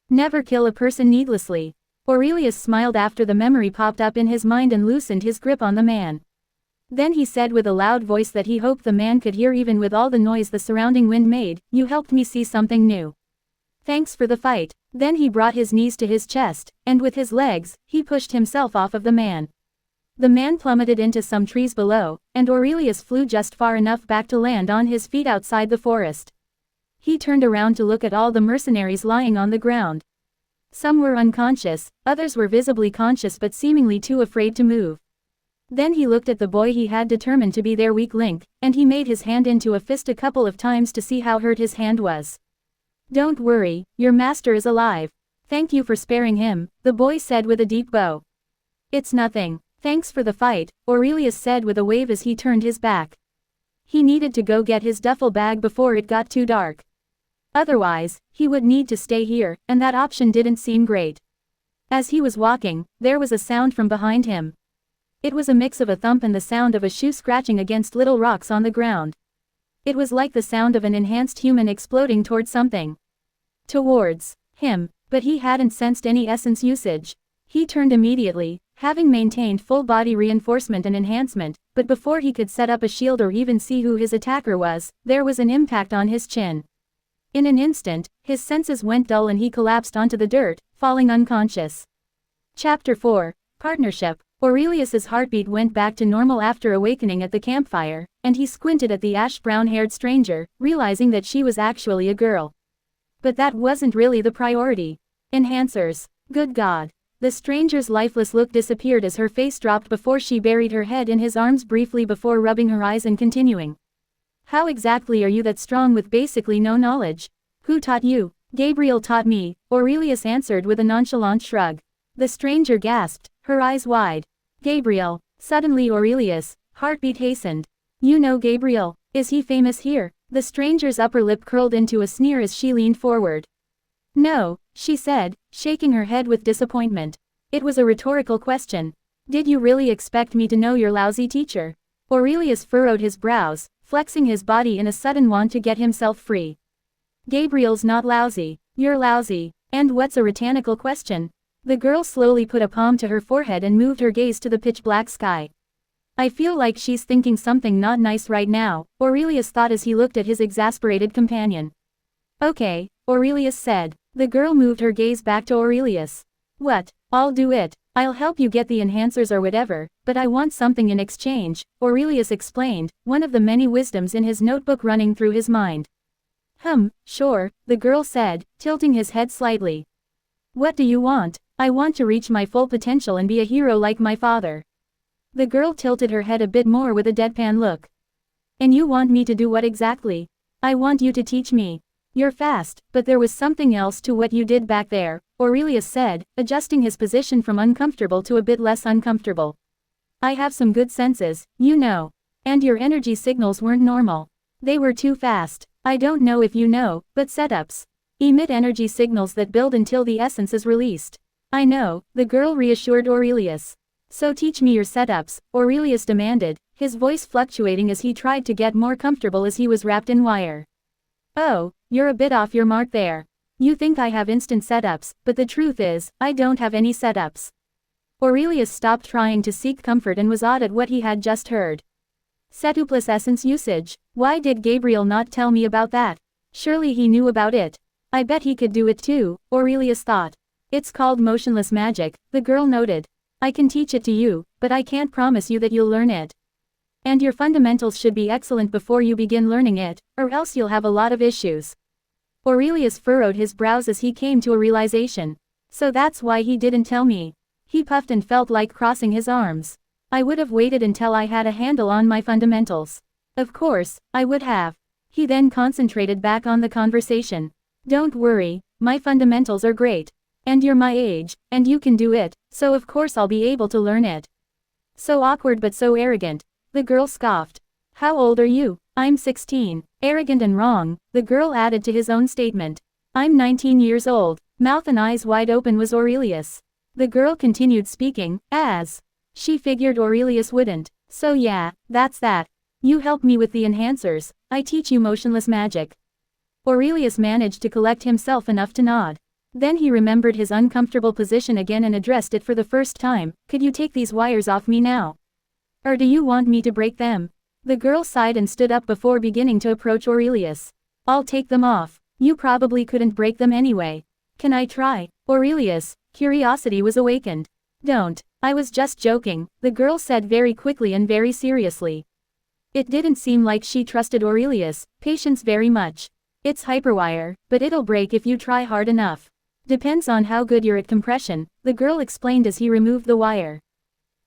Never kill a person needlessly. Aurelius smiled after the memory popped up in his mind and loosened his grip on the man. Then he said with a loud voice that he hoped the man could hear even with all the noise the surrounding wind made, "You helped me see something new. Thanks for the fight." Then he brought his knees to his chest, and with his legs, he pushed himself off of the man. The man plummeted into some trees below, and Aurelius flew just far enough back to land on his feet outside the forest. He turned around to look at all the mercenaries lying on the ground. Some were unconscious, others were visibly conscious but seemingly too afraid to move. Then he looked at the boy he had determined to be their weak link, and he made his hand into a fist a couple of times to see how hurt his hand was. "Don't worry, your master is alive. Thank you for sparing him," the boy said with a deep bow. "It's nothing. Thanks for the fight," Aurelius said with a wave as he turned his back. He needed to go get his duffel bag before it got too dark. Otherwise, he would need to stay here, and that option didn't seem great. As he was walking, there was a sound from behind him. It was a mix of a thump and the sound of a shoe scratching against little rocks on the ground. It was like the sound of an enhanced human exploding towards something. Towards him, but he hadn't sensed any essence usage. He turned immediately, having maintained full body reinforcement and enhancement, but before he could set up a shield or even see who his attacker was, there was an impact on his chin. In an instant, his senses went dull and he collapsed onto the dirt, falling unconscious. Chapter 4, Partnership. Aurelius's heartbeat went back to normal after awakening at the campfire, and he squinted at the ash-brown-haired stranger, realizing that she was actually a girl. But that wasn't really the priority. Enhancers. Good God. The stranger's lifeless look disappeared as her face dropped before she buried her head in his arms briefly before rubbing her eyes and continuing. How exactly are you that strong with basically no knowledge? Who taught you? Gabriel taught me, Aurelius answered with a nonchalant shrug. The stranger gasped, her eyes wide. Gabriel. Suddenly Aurelius' heartbeat hastened. You know Gabriel? Is he famous here? The stranger's upper lip curled into a sneer as she leaned forward. No, she said, shaking her head with disappointment. It was a rhetorical question. Did you really expect me to know your lousy teacher? Aurelius furrowed his brows, flexing his body in a sudden want to get himself free. Gabriel's not lousy. You're lousy. And what's a rhetorical question? The girl slowly put a palm to her forehead and moved her gaze to the pitch-black sky. I feel like she's thinking something not nice right now, Aurelius thought as he looked at his exasperated companion. Okay, Aurelius said. The girl moved her gaze back to Aurelius. What? I'll do it. I'll help you get the enhancers or whatever, but I want something in exchange, Aurelius explained, one of the many wisdoms in his notebook running through his mind. Sure, the girl said, tilting his head slightly. What do you want? I want to reach my full potential and be a hero like my father. The girl tilted her head a bit more with a deadpan look. And you want me to do what exactly? I want you to teach me. You're fast, but there was something else to what you did back there, Aurelius said, adjusting his position from uncomfortable to a bit less uncomfortable. I have some good senses, you know. And your energy signals weren't normal. They were too fast. I don't know if you know, but setups emit energy signals that build until the essence is released. I know, the girl reassured Aurelius. So teach me your setups, Aurelius demanded, his voice fluctuating as he tried to get more comfortable as he was wrapped in wire. Oh, you're a bit off your mark there. You think I have instant setups, but the truth is, I don't have any setups. Aurelius stopped trying to seek comfort and was awed at what he had just heard. Setupless essence usage. Why did Gabriel not tell me about that? Surely he knew about it. I bet he could do it too, Aurelius thought. It's called motionless magic, the girl noted. I can teach it to you, but I can't promise you that you'll learn it. And your fundamentals should be excellent before you begin learning it, or else you'll have a lot of issues. Aurelius furrowed his brows as he came to a realization. So that's why he didn't tell me. He puffed and felt like crossing his arms. I would have waited until I had a handle on my fundamentals. Of course, I would have. He then concentrated back on the conversation. Don't worry, my fundamentals are great. And you're my age, and you can do it, so of course I'll be able to learn it. So awkward but so arrogant. The girl scoffed. How old are you? I'm 16. Arrogant and wrong, the girl added to his own statement. I'm 19 years old. Mouth and eyes wide open was Aurelius. The girl continued speaking, as she figured Aurelius wouldn't. So yeah, that's that. You help me with the enhancers, I teach you motionless magic. Aurelius managed to collect himself enough to nod. Then he remembered his uncomfortable position again and addressed it for the first time. Could you take these wires off me now? Or do you want me to break them? The girl sighed and stood up before beginning to approach Aurelius. I'll take them off. You probably couldn't break them anyway. Can I try? Aurelius' curiosity was awakened. Don't. I was just joking, the girl said very quickly and very seriously. It didn't seem like she trusted Aurelius' patience very much. It's hyperwire, but it'll break if you try hard enough. Depends on how good you're at compression, the girl explained as he removed the wire.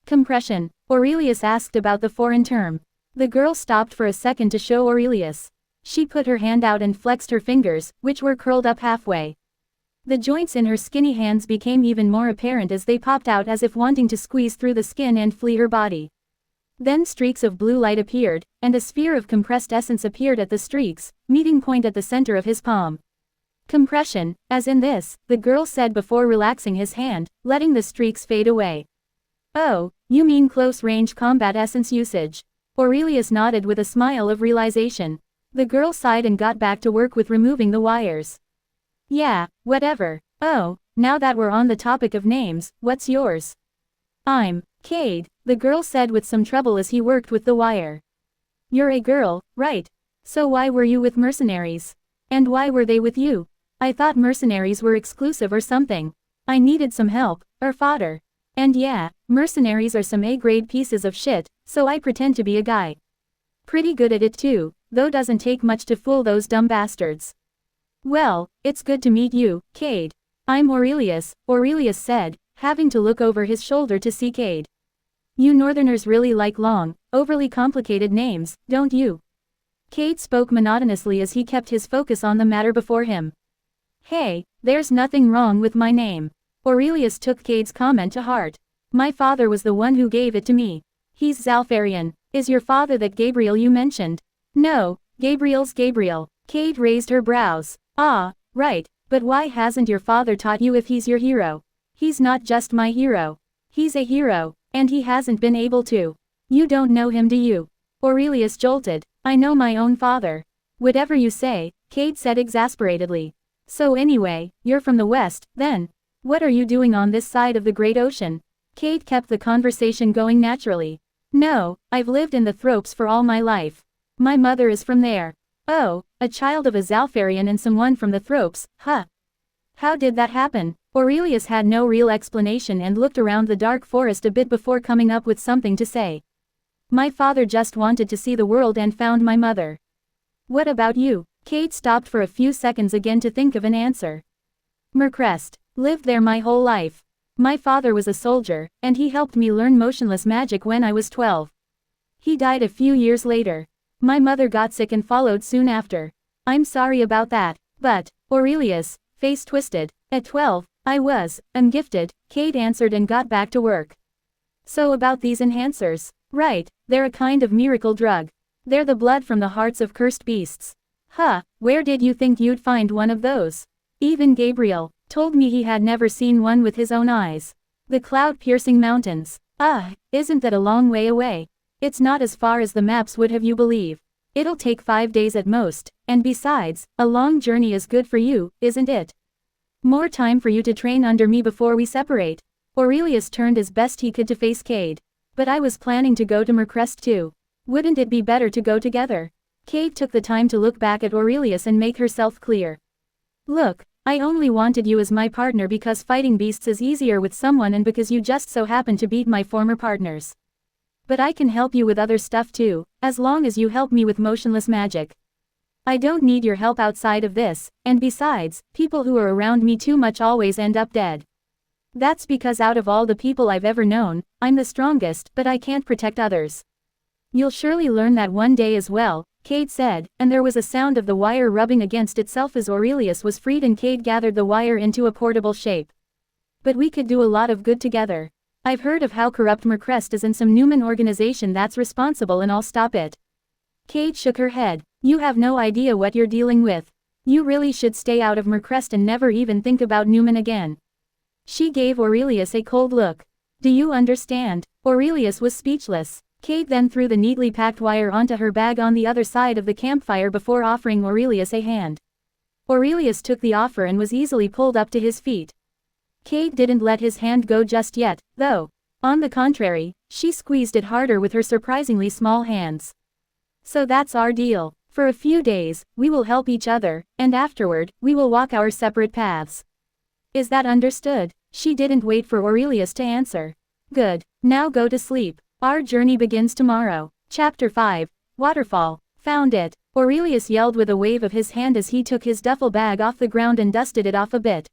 Compression, Aurelius asked about the foreign term. The girl stopped for a second to show Aurelius. She put her hand out and flexed her fingers, which were curled up halfway. The joints in her skinny hands became even more apparent as they popped out as if wanting to squeeze through the skin and flee her body. Then streaks of blue light appeared, and a sphere of compressed essence appeared at the streaks, meeting point at the center of his palm. Compression, as in this, the girl said before relaxing his hand, letting the streaks fade away. Oh, you mean close-range combat essence usage. Aurelius nodded with a smile of realization. The girl sighed and got back to work with removing the wires. Yeah, whatever. Oh, now that we're on the topic of names, what's yours? I'm Cade, the girl said with some trouble as he worked with the wire. You're a girl, right? So why were you with mercenaries? And why were they with you? I thought mercenaries were exclusive or something. I needed some help, or fodder. And yeah, mercenaries are some A-grade pieces of shit, so I pretend to be a guy. Pretty good at it too, though doesn't take much to fool those dumb bastards. Well, it's good to meet you, Cade. I'm Aurelius, Aurelius said, having to look over his shoulder to see Cade. You northerners really like long, overly complicated names, don't you? Cade spoke monotonously as he kept his focus on the matter before him. Hey, there's nothing wrong with my name. Aurelius took Cade's comment to heart. My father was the one who gave it to me. He's Zalfarian. Is your father that Gabriel you mentioned? No, Gabriel's Gabriel. Cade raised her brows. Ah, right, but why hasn't your father taught you if he's your hero? He's not just my hero. He's a hero, and he hasn't been able to. You don't know him, do you? Aurelius jolted. I know my own father. Whatever you say, Cade said exasperatedly. So anyway, you're from the West, then. What are you doing on this side of the great ocean? Cade kept the conversation going naturally. No, I've lived in the Thropes for all my life. My mother is from there. Oh, a child of a Zalfarian and someone from the Thropes, huh? How did that happen? Aurelius had no real explanation and looked around the dark forest a bit before coming up with something to say. My father just wanted to see the world and found my mother. What about you? Cade stopped for a few seconds again to think of an answer. Mercrest. Lived there my whole life. My father was a soldier, and he helped me learn motionless magic when I was 12. He died a few years later. My mother got sick and followed soon after. I'm sorry about that, but, Aurelius, face twisted, at 12, I was, gifted, Cade answered and got back to work. So about these enhancers. Right, they're a kind of miracle drug. They're the blood from the hearts of cursed beasts. Huh, where did you think you'd find one of those? Even Gabriel told me he had never seen one with his own eyes. The cloud-piercing mountains. Isn't that a long way away? It's not as far as the maps would have you believe. It'll take 5 days at most, and besides, a long journey is good for you, isn't it? More time for you to train under me before we separate. Aurelius turned as best he could to face Cade. But I was planning to go to Mercrest too. Wouldn't it be better to go together? Cade took the time to look back at Aurelius and make herself clear. Look, I only wanted you as my partner because fighting beasts is easier with someone and because you just so happen to beat my former partners. But I can help you with other stuff too, as long as you help me with motionless magic. I don't need your help outside of this, and besides, people who are around me too much always end up dead. That's because out of all the people I've ever known, I'm the strongest, but I can't protect others. You'll surely learn that one day as well, Cade said, and there was a sound of the wire rubbing against itself as Aurelius was freed and Cade gathered the wire into a portable shape. But we could do a lot of good together. I've heard of how corrupt Mercrest is and some Newman organization that's responsible and I'll stop it. Cade shook her head. You have no idea what you're dealing with. You really should stay out of Mercrest and never even think about Newman again. She gave Aurelius a cold look. Do you understand? Aurelius was speechless. Cade then threw the neatly packed wire onto her bag on the other side of the campfire before offering Aurelius a hand. Aurelius took the offer and was easily pulled up to his feet. Cade didn't let his hand go just yet, though. On the contrary, she squeezed it harder with her surprisingly small hands. So that's our deal. For a few days, we will help each other, and afterward, we will walk our separate paths. Is that understood? She didn't wait for Aurelius to answer. Good. Now go to sleep. Our journey begins tomorrow. Chapter 5. Waterfall. Found it. Aurelius yelled with a wave of his hand as he took his duffel bag off the ground and dusted it off a bit.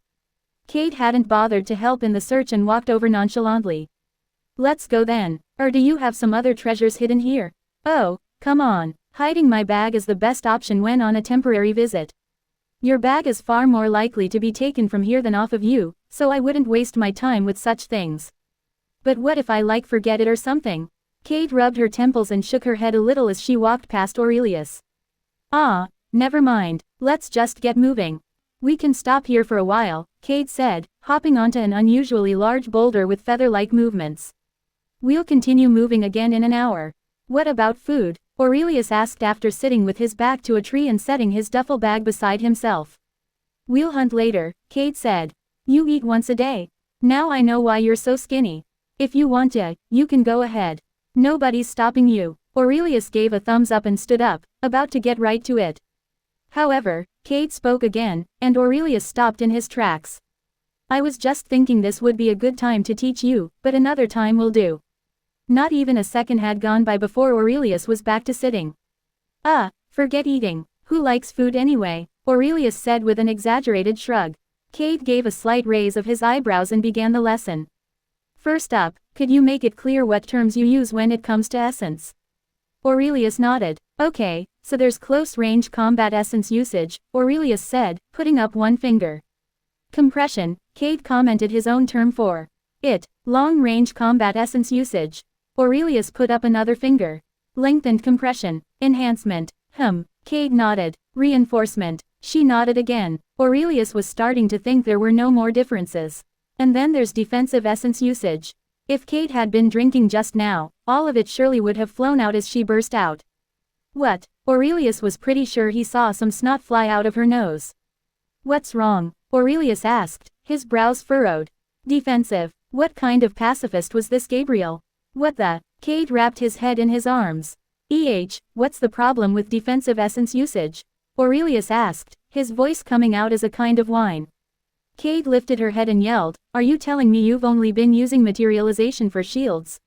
Cade hadn't bothered to help in the search and walked over nonchalantly. Let's go then. Or do you have some other treasures hidden here? Oh, come on. Hiding my bag is the best option when on a temporary visit. Your bag is far more likely to be taken from here than off of you, so I wouldn't waste my time with such things. But what if I forget it or something? Cade rubbed her temples and shook her head a little as she walked past Aurelius. Never mind, let's just get moving. We can stop here for a while, Cade said, hopping onto an unusually large boulder with feather-like movements. We'll continue moving again in an hour. What about food? Aurelius asked after sitting with his back to a tree and setting his duffel bag beside himself. We'll hunt later, Cade said. You eat once a day. Now I know why you're so skinny. If you want to, you can go ahead. Nobody's stopping you. Aurelius gave a thumbs up and stood up, about to get right to it. However, Cade spoke again, and Aurelius stopped in his tracks. I was just thinking this would be a good time to teach you, but another time will do. Not even a second had gone by before Aurelius was back to sitting. Forget eating. Who likes food anyway? Aurelius said with an exaggerated shrug. Cade gave a slight raise of his eyebrows and began the lesson. First up, could you make it clear what terms you use when it comes to essence? Aurelius nodded. Okay, So there's close-range combat essence usage, Aurelius said, putting up one finger. Compression, Cade commented his own term for it. Long-range combat essence usage. Aurelius put up another finger. Lengthened compression. Enhancement. Cade nodded. Reinforcement. She nodded again. Aurelius was starting to think there were no more differences. And then there's defensive essence usage. If Cade had been drinking just now, all of it surely would have flown out as she burst out. What? Aurelius was pretty sure he saw some snot fly out of her nose. What's wrong? Aurelius asked, his brows furrowed. Defensive. What kind of pacifist was this Gabriel? What the? Cade wrapped his head in his arms. What's the problem with defensive essence usage? Aurelius asked, his voice coming out as a kind of whine. Cade lifted her head and yelled, are you telling me you've only been using materialization for shields?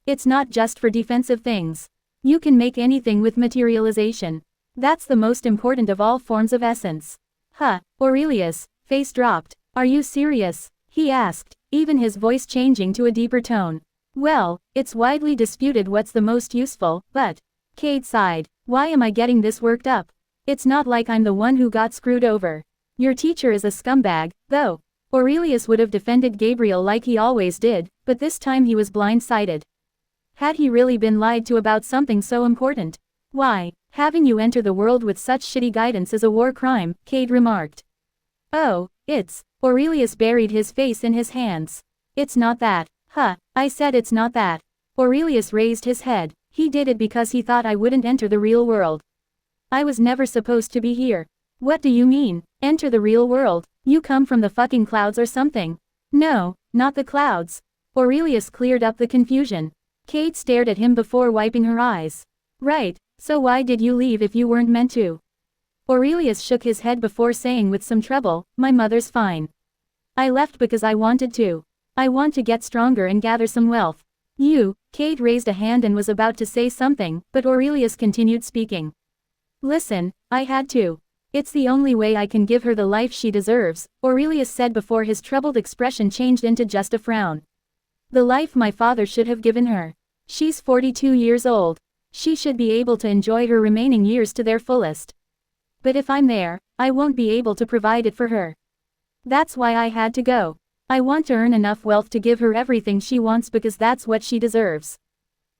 It's not just for defensive things. You can make anything with materialization. That's the most important of all forms of essence. Aurelius, face dropped. Are you serious? He asked, even his voice changing to a deeper tone. Well, it's widely disputed what's the most useful, but... Cade sighed. Why am I getting this worked up? It's not like I'm the one who got screwed over. Your teacher is a scumbag, though. Aurelius would have defended Gabriel like he always did, but this time he was blindsided. Had he really been lied to about something so important? Why, having you enter the world with such shitty guidance is a war crime, Cade remarked. Oh, it's... Aurelius buried his face in his hands. It's not that. I said it's not that. Aurelius raised his head. He did it because he thought I wouldn't enter the real world. I was never supposed to be here. What do you mean, enter the real world? You come from the fucking clouds or something? No, not the clouds. Aurelius cleared up the confusion. Cade stared at him before wiping her eyes. Right, so why did you leave if you weren't meant to? Aurelius shook his head before saying with some treble, my mother's fine. I left because I wanted to. I want to get stronger and gather some wealth. Cade raised a hand and was about to say something, but Aurelius continued speaking. Listen, I had to. It's the only way I can give her the life she deserves, Aurelius said before his troubled expression changed into just a frown. The life my father should have given her. She's 42 years old. She should be able to enjoy her remaining years to their fullest. But if I'm there, I won't be able to provide it for her. That's why I had to go. I want to earn enough wealth to give her everything she wants because that's what she deserves.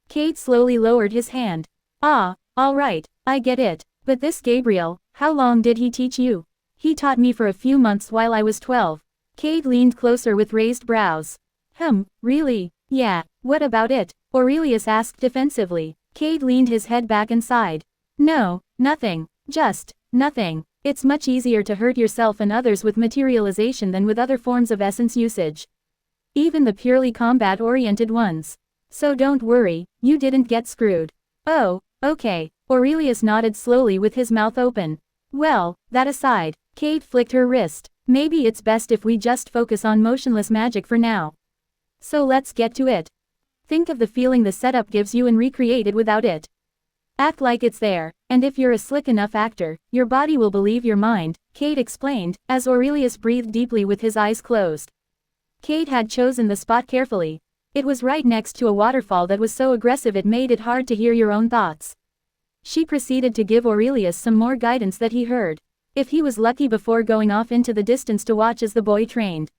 Cade slowly lowered his hand. All right, I get it. But this Gabriel, how long did he teach you? He taught me for a few months while I was 12. Cade leaned closer with raised brows. Really? Yeah, what about it? Aurelius asked defensively. Cade leaned his head back and sighed. No, nothing. Just, nothing. It's much easier to hurt yourself and others with materialization than with other forms of essence usage. Even the purely combat-oriented ones. So don't worry, you didn't get screwed. Oh, okay. Aurelius nodded slowly with his mouth open. Well, that aside, Cade flicked her wrist. Maybe it's best if we just focus on motionless magic for now. So let's get to it. Think of the feeling the setup gives you and recreate it without it. Act like it's there, and if you're a slick enough actor, your body will believe your mind, Cade explained, as Aurelius breathed deeply with his eyes closed. Cade had chosen the spot carefully. It was right next to a waterfall that was so aggressive it made it hard to hear your own thoughts. She proceeded to give Aurelius some more guidance that he heard. If he was lucky before going off into the distance to watch as the boy trained.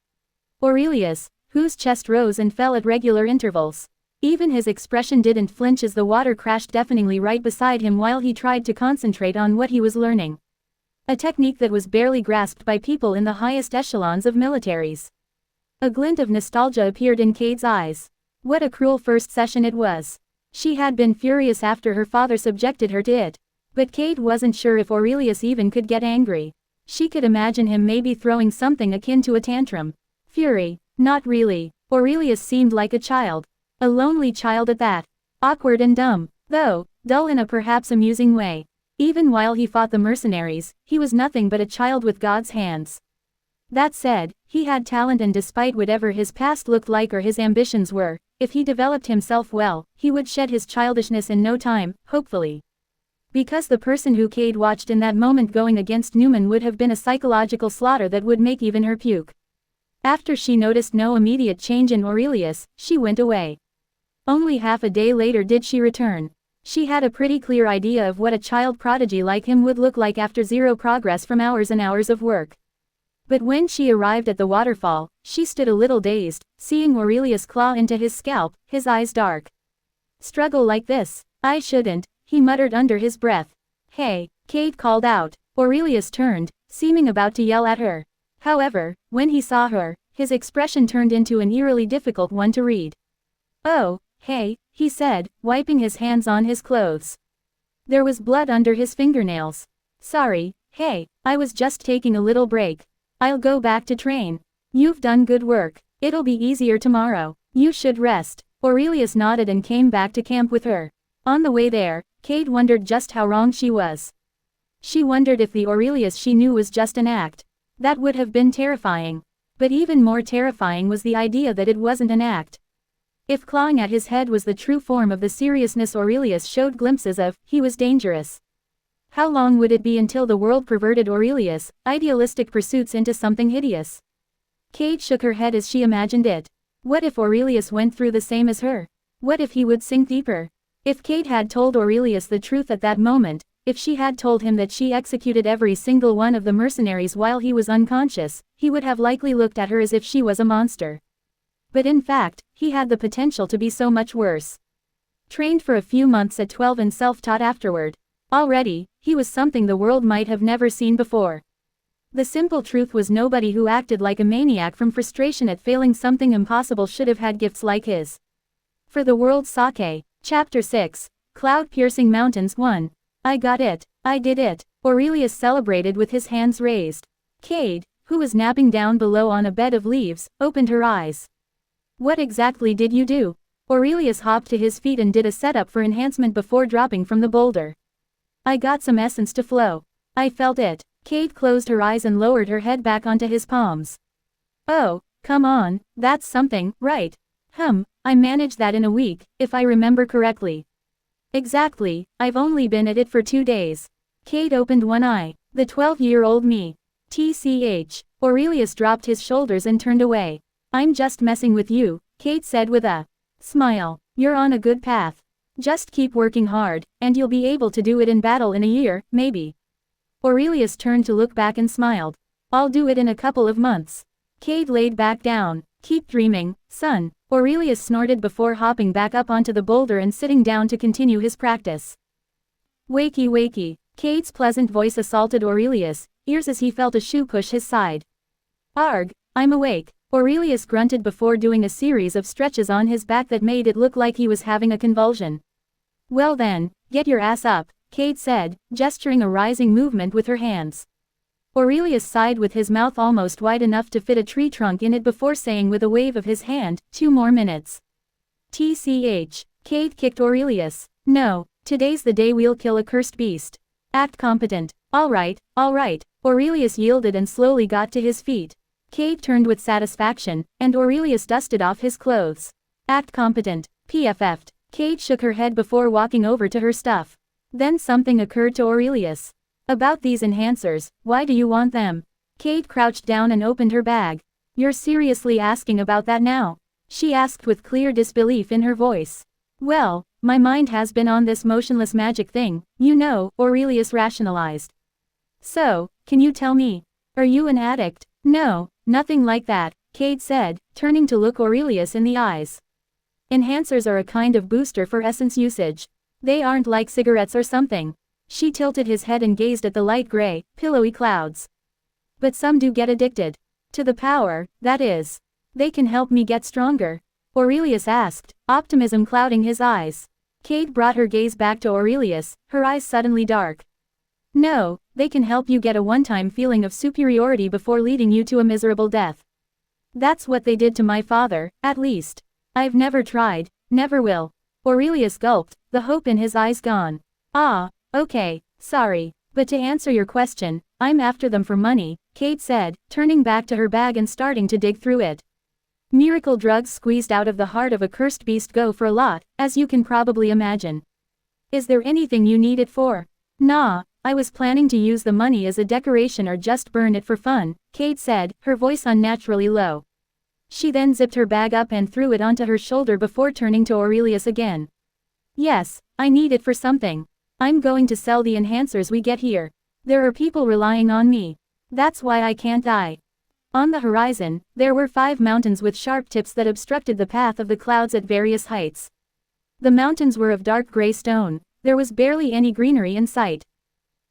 Aurelius, whose chest rose and fell at regular intervals. Even his expression didn't flinch as the water crashed deafeningly right beside him while he tried to concentrate on what he was learning. A technique that was barely grasped by people in the highest echelons of militaries. A glint of nostalgia appeared in Cade's eyes. What a cruel first session it was. She had been furious after her father subjected her to it. But Cade wasn't sure if Aurelius even could get angry. She could imagine him maybe throwing something akin to a tantrum. Fury, not really. Aurelius seemed like a child. A lonely child at that. Awkward and dumb, though, dull in a perhaps amusing way. Even while he fought the mercenaries, he was nothing but a child with God's hands. That said, he had talent, and despite whatever his past looked like or his ambitions were, if he developed himself well, he would shed his childishness in no time, hopefully. Because the person who Cade watched in that moment going against Newman would have been a psychological slaughter that would make even her puke. After she noticed no immediate change in Aurelius, she went away. Only half a day later did she return. She had a pretty clear idea of what a child prodigy like him would look like after zero progress from hours and hours of work. But when she arrived at the waterfall, she stood a little dazed, seeing Aurelius claw into his scalp, his eyes dark. Struggle like this? I shouldn't, he muttered under his breath. Hey, Kate called out. Aurelius turned, seeming about to yell at her. However, when he saw her, his expression turned into an eerily difficult one to read. Oh, hey, he said, wiping his hands on his clothes. There was blood under his fingernails. Sorry, hey, I was just taking a little break. I'll go back to train. You've done good work. It'll be easier tomorrow. You should rest. Aurelius nodded and came back to camp with her. On the way there, Kate wondered just how wrong she was. She wondered if the Aurelius she knew was just an act. That would have been terrifying. But even more terrifying was the idea that it wasn't an act. If clawing at his head was the true form of the seriousness Aurelius showed glimpses of, he was dangerous. How long would it be until the world perverted Aurelius' idealistic pursuits into something hideous? Kate shook her head as she imagined it. What if Aurelius went through the same as her? What if he would sink deeper? If Kate had told Aurelius the truth at that moment, if she had told him that she executed every single one of the mercenaries while he was unconscious, he would have likely looked at her as if she was a monster. But in fact, he had the potential to be so much worse. Trained for a few months at 12 and self-taught afterward. Already, he was something the world might have never seen before. The simple truth was nobody who acted like a maniac from frustration at failing something impossible should have had gifts like his. For the world's sake. Chapter 6, Cloud-Piercing Mountains 1. I got it. I did it. Aurelius celebrated with his hands raised. Kate, who was napping down below on a bed of leaves, opened her eyes. What exactly did you do? Aurelius hopped to his feet and did a setup for enhancement before dropping from the boulder. I got some essence to flow. I felt it. Kate closed her eyes and lowered her head back onto his palms. Oh, come on, that's something, right? I managed that in a week, if I remember correctly. Exactly, I've only been at it for 2 days. Kate opened one eye. The 12-year-old me. TCH. Aurelius dropped his shoulders and turned away. I'm just messing with you, Kate said with a smile. You're on a good path. Just keep working hard, and you'll be able to do it in battle in a year, maybe. Aurelius turned to look back and smiled. I'll do it in a couple of months. Kate laid back down. Keep dreaming, son. Aurelius snorted before hopping back up onto the boulder and sitting down to continue his practice. Wakey wakey. Kate's pleasant voice assaulted Aurelius' ears as he felt a shoe push his side. Arg, I'm awake. Aurelius grunted before doing a series of stretches on his back that made it look like he was having a convulsion. Well then, get your ass up, Kate said, gesturing a rising movement with her hands. Aurelius sighed with his mouth almost wide enough to fit a tree trunk in it before saying with a wave of his hand, 2 more minutes. TCH. Kate kicked Aurelius. No, today's the day we'll kill a cursed beast. Act competent. Alright. Aurelius yielded and slowly got to his feet. Kate turned with satisfaction, and Aurelius dusted off his clothes. Act competent. PFF'd. Kate shook her head before walking over to her stuff. Then something occurred to Aurelius. About these enhancers, why do you want them? Kate crouched down and opened her bag. You're seriously asking about that now? She asked with clear disbelief in her voice. Well, my mind has been on this motionless magic thing, you know, Aurelius rationalized. So, can you tell me? Are you an addict? No, nothing like that, Kate said, turning to look Aurelius in the eyes. Enhancers are a kind of booster for essence usage. They aren't like cigarettes or something. She tilted his head and gazed at the light gray, pillowy clouds. But some do get addicted. To the power, that is. They can help me get stronger? Aurelius asked, optimism clouding his eyes. Kate brought her gaze back to Aurelius, her eyes suddenly dark. No, they can help you get a one-time feeling of superiority before leading you to a miserable death. That's what they did to my father, at least. I've never tried, never will. Aurelius gulped, the hope in his eyes gone. Ah, okay, sorry, but to answer your question, I'm after them for money, Kate said, turning back to her bag and starting to dig through it. Miracle drugs squeezed out of the heart of a cursed beast go for a lot, as you can probably imagine. Is there anything you need it for? Nah, I was planning to use the money as a decoration or just burn it for fun, Kate said, her voice unnaturally low. She then zipped her bag up and threw it onto her shoulder before turning to Aurelius again. Yes, I need it for something. I'm going to sell the enhancers we get here. There are people relying on me. That's why I can't die. On the horizon, there were 5 mountains with sharp tips that obstructed the path of the clouds at various heights. The mountains were of dark gray stone. There was barely any greenery in sight.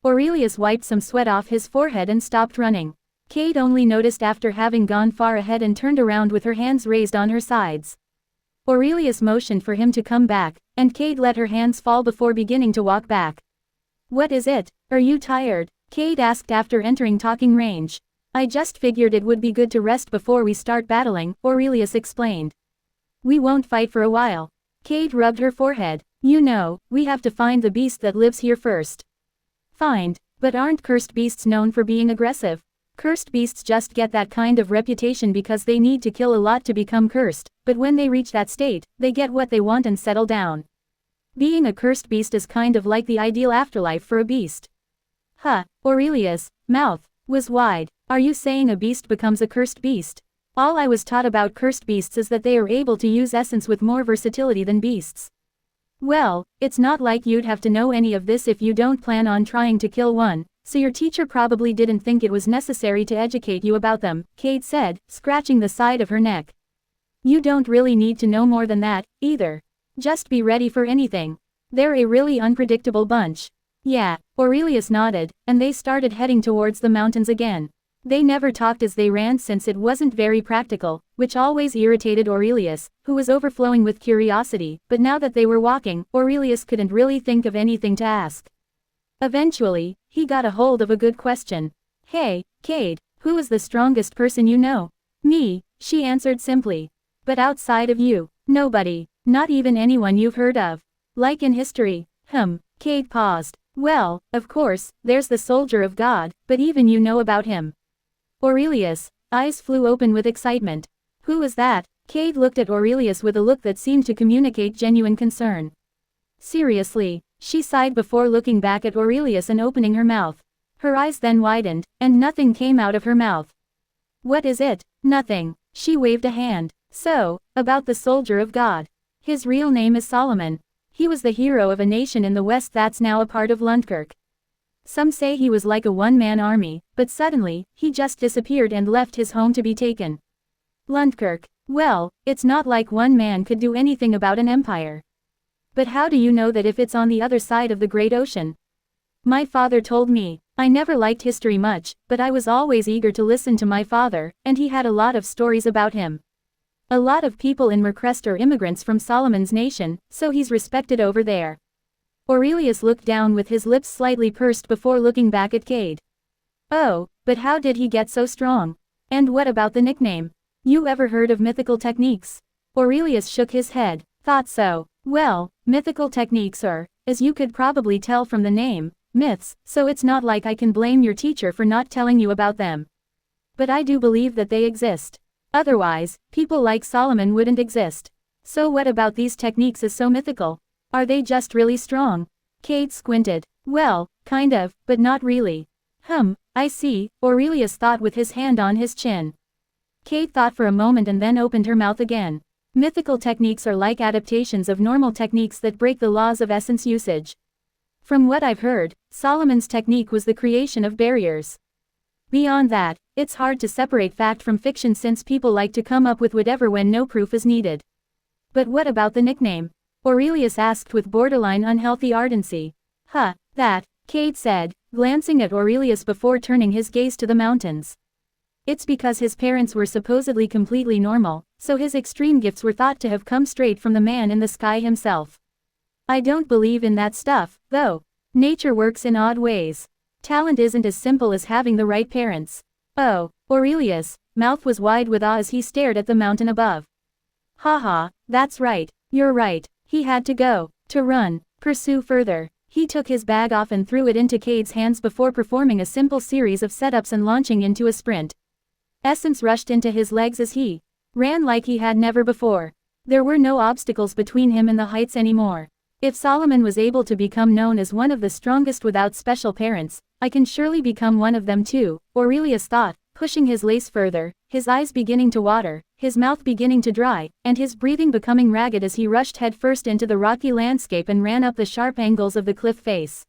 Aurelius wiped some sweat off his forehead and stopped running. Kate only noticed after having gone far ahead and turned around with her hands raised on her sides. Aurelius motioned for him to come back, and Kate let her hands fall before beginning to walk back. What is it? Are you tired? Kate asked after entering talking range. I just figured it would be good to rest before we start battling, Aurelius explained. We won't fight for a while. Kate rubbed her forehead. You know, we have to find the beast that lives here first. Find? But aren't cursed beasts known for being aggressive? Cursed beasts just get that kind of reputation because they need to kill a lot to become cursed, but when they reach that state, they get what they want and settle down. Being a cursed beast is kind of like the ideal afterlife for a beast. Huh, Aurelius' mouth was wide. Are you saying a beast becomes a cursed beast? All I was taught about cursed beasts is that they are able to use essence with more versatility than beasts. Well, it's not like you'd have to know any of this if you don't plan on trying to kill one, so your teacher probably didn't think it was necessary to educate you about them, Kate said, scratching the side of her neck. You don't really need to know more than that, either. Just be ready for anything. They're a really unpredictable bunch. Yeah, Aurelius nodded, and they started heading towards the mountains again. They never talked as they ran since it wasn't very practical, which always irritated Aurelius, who was overflowing with curiosity, but now that they were walking, Aurelius couldn't really think of anything to ask. Eventually, he got a hold of a good question. Hey, Cade, who is the strongest person you know? Me, she answered simply. But outside of you, nobody, not even anyone you've heard of. Like in history. Cade paused. Well, of course, there's the soldier of God, but even you know about him. Aurelius' eyes flew open with excitement. Who is that? Cade looked at Aurelius with a look that seemed to communicate genuine concern. Seriously, she sighed before looking back at Aurelius and opening her mouth. Her eyes then widened, and nothing came out of her mouth. What is it? Nothing. She waved a hand. So, about the soldier of God. His real name is Solomon. He was the hero of a nation in the West that's now a part of Lundkirk. Some say he was like a one-man army, but suddenly, he just disappeared and left his home to be taken. Lundkirk. Well, it's not like one man could do anything about an empire. But how do you know that if it's on the other side of the Great Ocean? My father told me. I never liked history much, but I was always eager to listen to my father, and he had a lot of stories about him. A lot of people in Mercrest are immigrants from Solomon's nation, so he's respected over there. Aurelius looked down with his lips slightly pursed before looking back at Cade. Oh, but how did he get so strong? And what about the nickname? You ever heard of mythical techniques? Aurelius shook his head. Thought so. Well, mythical techniques are, as you could probably tell from the name, myths, so it's not like I can blame your teacher for not telling you about them. But I do believe that they exist. Otherwise, people like Solomon wouldn't exist. So what about these techniques is so mythical? Are they just really strong? Cade squinted. Well, kind of, but not really. I see, Aurelius thought with his hand on his chin. Cade thought for a moment and then opened her mouth again. Mythical techniques are like adaptations of normal techniques that break the laws of essence usage. From what I've heard, Solomon's technique was the creation of barriers. Beyond that, it's hard to separate fact from fiction since people like to come up with whatever when no proof is needed. But what about the nickname? Aurelius asked with borderline unhealthy ardency. That, Cade said, glancing at Aurelius before turning his gaze to the mountains. It's because his parents were supposedly completely normal, so his extreme gifts were thought to have come straight from the man in the sky himself. I don't believe in that stuff, though. Nature works in odd ways. Talent isn't as simple as having the right parents. Oh, Aurelius' mouth was wide with awe as he stared at the mountain above. That's right, you're right. He had to go, to run, pursue further. He took his bag off and threw it into Cade's hands before performing a simple series of setups and launching into a sprint. Essence rushed into his legs as he ran like he had never before. There were no obstacles between him and the heights anymore. If Solomon was able to become known as one of the strongest without special parents, I can surely become one of them too, Aurelius thought, pushing his lace further, his eyes beginning to water, his mouth beginning to dry, and his breathing becoming ragged as he rushed headfirst into the rocky landscape and ran up the sharp angles of the cliff face,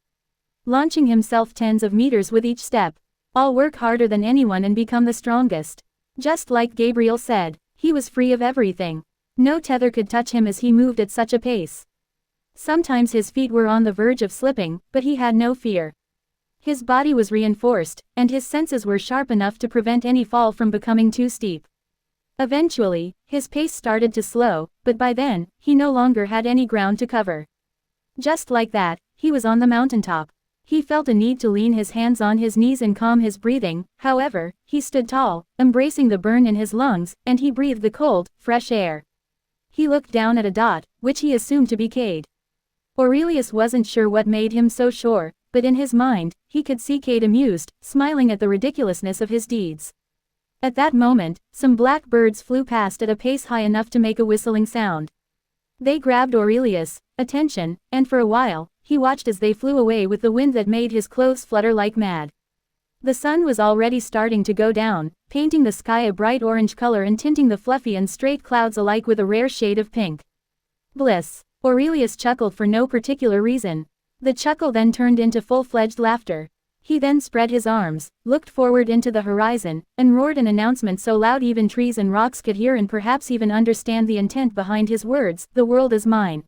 launching himself tens of meters with each step. I'll work harder than anyone and become the strongest. Just like Gabriel said, he was free of everything. No tether could touch him as he moved at such a pace. Sometimes his feet were on the verge of slipping, but he had no fear. His body was reinforced, and his senses were sharp enough to prevent any fall from becoming too steep. Eventually, his pace started to slow, but by then, he no longer had any ground to cover. Just like that, he was on the mountaintop. He felt a need to lean his hands on his knees and calm his breathing. However, he stood tall, embracing the burn in his lungs, and he breathed the cold, fresh air. He looked down at a dot, which he assumed to be Cade. Aurelius wasn't sure what made him so sure, but in his mind, he could see Cade amused, smiling at the ridiculousness of his deeds. At that moment, some black birds flew past at a pace high enough to make a whistling sound. They grabbed Aurelius' attention, and for a while, he watched as they flew away with the wind that made his clothes flutter like mad. The sun was already starting to go down, painting the sky a bright orange color and tinting the fluffy and straight clouds alike with a rare shade of pink. Bliss. Aurelius chuckled for no particular reason. The chuckle then turned into full-fledged laughter. He then spread his arms, looked forward into the horizon, and roared an announcement so loud even trees and rocks could hear and perhaps even understand the intent behind his words: "The world is mine."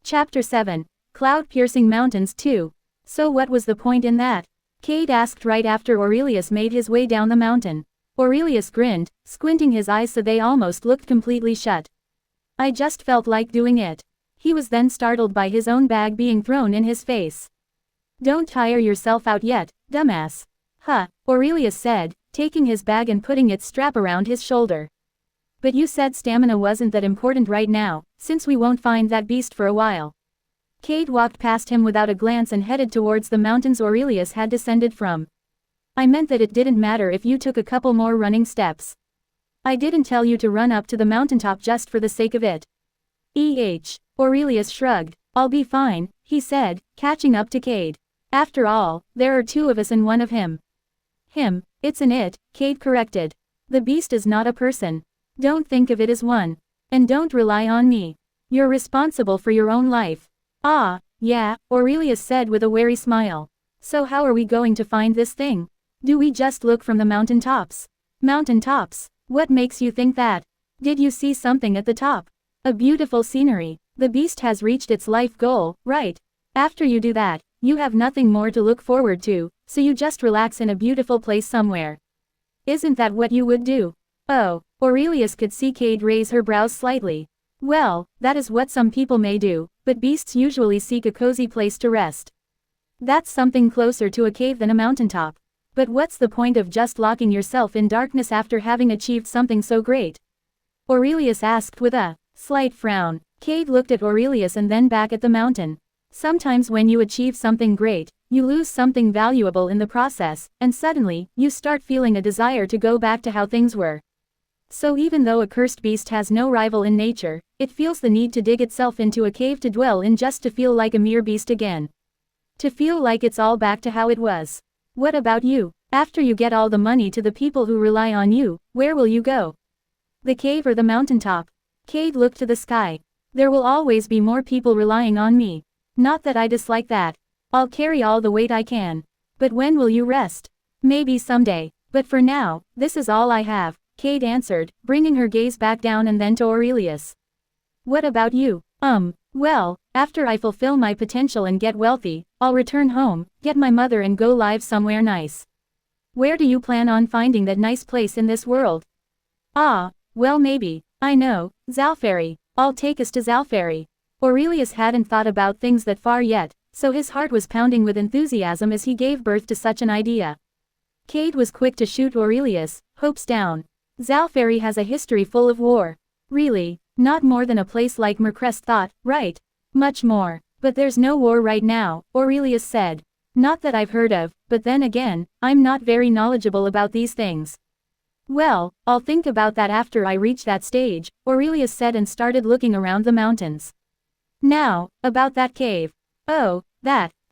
Chapter 7. Cloud-piercing mountains 2. So what was the point in that? Cade asked right after Aurelius made his way down the mountain. Aurelius grinned, squinting his eyes so they almost looked completely shut. "I just felt like doing it." He was then startled by his own bag being thrown in his face. "Don't tire yourself out yet, dumbass." "Huh," Aurelius said, taking his bag and putting its strap around his shoulder. "But you said stamina wasn't that important right now, since we won't find that beast for a while." Cade walked past him without a glance and headed towards the mountains Aurelius had descended from. "I meant that it didn't matter if you took a couple more running steps. I didn't tell you to run up to the mountaintop just for the sake of it." Aurelius shrugged. "I'll be fine," he said, catching up to Cade. "After all, there are two of us and one of him." "Him, it's an it," Cade corrected. "The beast is not a person. Don't think of it as one. And don't rely on me. You're responsible for your own life." "Ah, yeah," Aurelius said with a wary smile. "So how are we going to find this thing? Do we just look from the mountaintops?" "Mountaintops? What makes you think that? Did you see something at the top? A beautiful scenery. The beast has reached its life goal, right? After you do that, you have nothing more to look forward to, so you just relax in a beautiful place somewhere. Isn't that what you would do?" "Oh," Aurelius could see Cade raise her brows slightly. "Well, that is what some people may do, but beasts usually seek a cozy place to rest. That's something closer to a cave than a mountaintop. But what's the point of just locking yourself in darkness after having achieved something so great?" Aurelius asked with a slight frown. Cade looked at Aurelius and then back at the mountain. "Sometimes when you achieve something great, you lose something valuable in the process, and suddenly, you start feeling a desire to go back to how things were. So even though a cursed beast has no rival in nature, it feels the need to dig itself into a cave to dwell in just to feel like a mere beast again. To feel like it's all back to how it was. What about you? After you get all the money to the people who rely on you, where will you go? The cave or the mountaintop?" Cade looked to the sky. "There will always be more people relying on me. Not that I dislike that. I'll carry all the weight I can. But when will you rest?" "Maybe someday. But for now, this is all I have," Cade answered, bringing her gaze back down and then to Aurelius. "What about you?" Well, after I fulfill my potential and get wealthy, I'll return home, get my mother and go live somewhere nice." "Where do you plan on finding that nice place in this world?" "Ah, well maybe, I know, Zalfari. I'll take us to Zalfari." Aurelius hadn't thought about things that far yet, so his heart was pounding with enthusiasm as he gave birth to such an idea. Cade was quick to shoot Aurelius' hopes down. "Zalfari has a history full of war." "Really? Not more than a place like Mercrest thought, right?" "Much more. But there's no war right now," Aurelius said. "Not that I've heard of, but then again, I'm not very knowledgeable about these things." "Well, I'll think about that after I reach that stage," Aurelius said and started looking around the mountains. "Now, about that cave. Oh,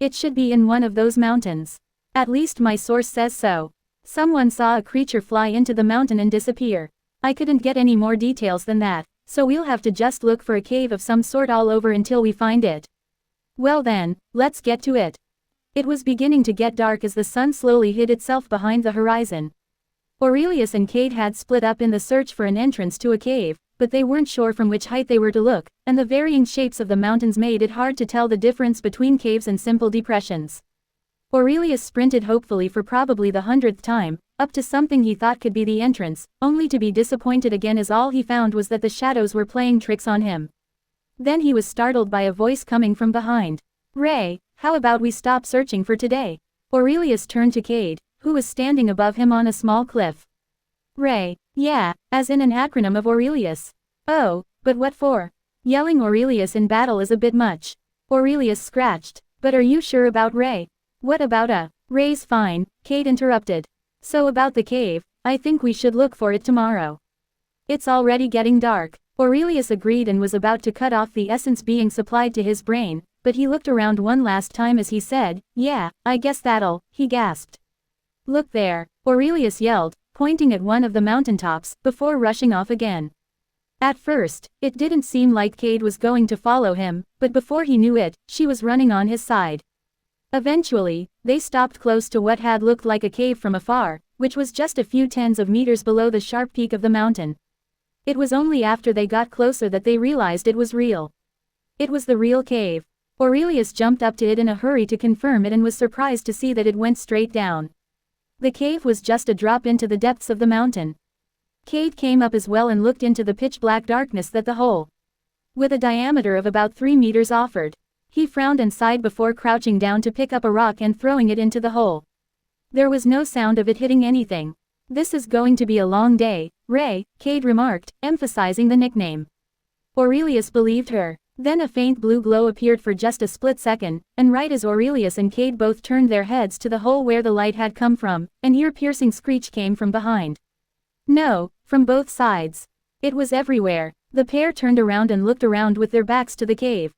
it should be in one of those mountains. At least my source says so." Someone saw a creature fly into the mountain and disappear. I couldn't get any more details than that, so we'll have to just look for a cave of some sort all over until we find it. Well then, let's get to it. It was beginning to get dark as the sun slowly hid itself behind the horizon. Aurelius and Cade had split up in the search for an entrance to a cave, but they weren't sure from which height they were to look, and the varying shapes of the mountains made it hard to tell the difference between caves and simple depressions. Aurelius sprinted hopefully for probably the 100th time, up to something he thought could be the entrance, only to be disappointed again as all he found was that the shadows were playing tricks on him. Then he was startled by a voice coming from behind. "Ray, how about we stop searching for today?" Aurelius turned to Cade, who was standing above him on a small cliff. "Ray, yeah, as in an acronym of Aurelius." "Oh, but what for? Yelling Aurelius in battle is a bit much." Aurelius scratched. "But are you sure about Ray?" "What about Ray's fine," Cade interrupted. "So about the cave, I think we should look for it tomorrow. It's already getting dark." Aurelius agreed and was about to cut off the essence being supplied to his brain, but he looked around one last time as he said, "Yeah, I guess that'll," he gasped. "Look there," Aurelius yelled, pointing at one of the mountaintops, before rushing off again. At first, it didn't seem like Cade was going to follow him, but before he knew it, she was running on his side. Eventually, they stopped close to what had looked like a cave from afar, which was just a few tens of meters below the sharp peak of the mountain. It was only after they got closer that they realized it was real. It was the real cave. Aurelius jumped up to it in a hurry to confirm it and was surprised to see that it went straight down. The cave was just a drop into the depths of the mountain. Cade came up as well and looked into the pitch-black darkness that the hole, with a diameter of about 3 meters, offered. He frowned and sighed before crouching down to pick up a rock and throwing it into the hole. There was no sound of it hitting anything. "This is going to be a long day, Ray," Cade remarked, emphasizing the nickname. Aurelius believed her. Then a faint blue glow appeared for just a split second, and right as Aurelius and Cade both turned their heads to the hole where the light had come from, an ear-piercing screech came from behind. No, from both sides. It was everywhere. The pair turned around and looked around with their backs to the cave.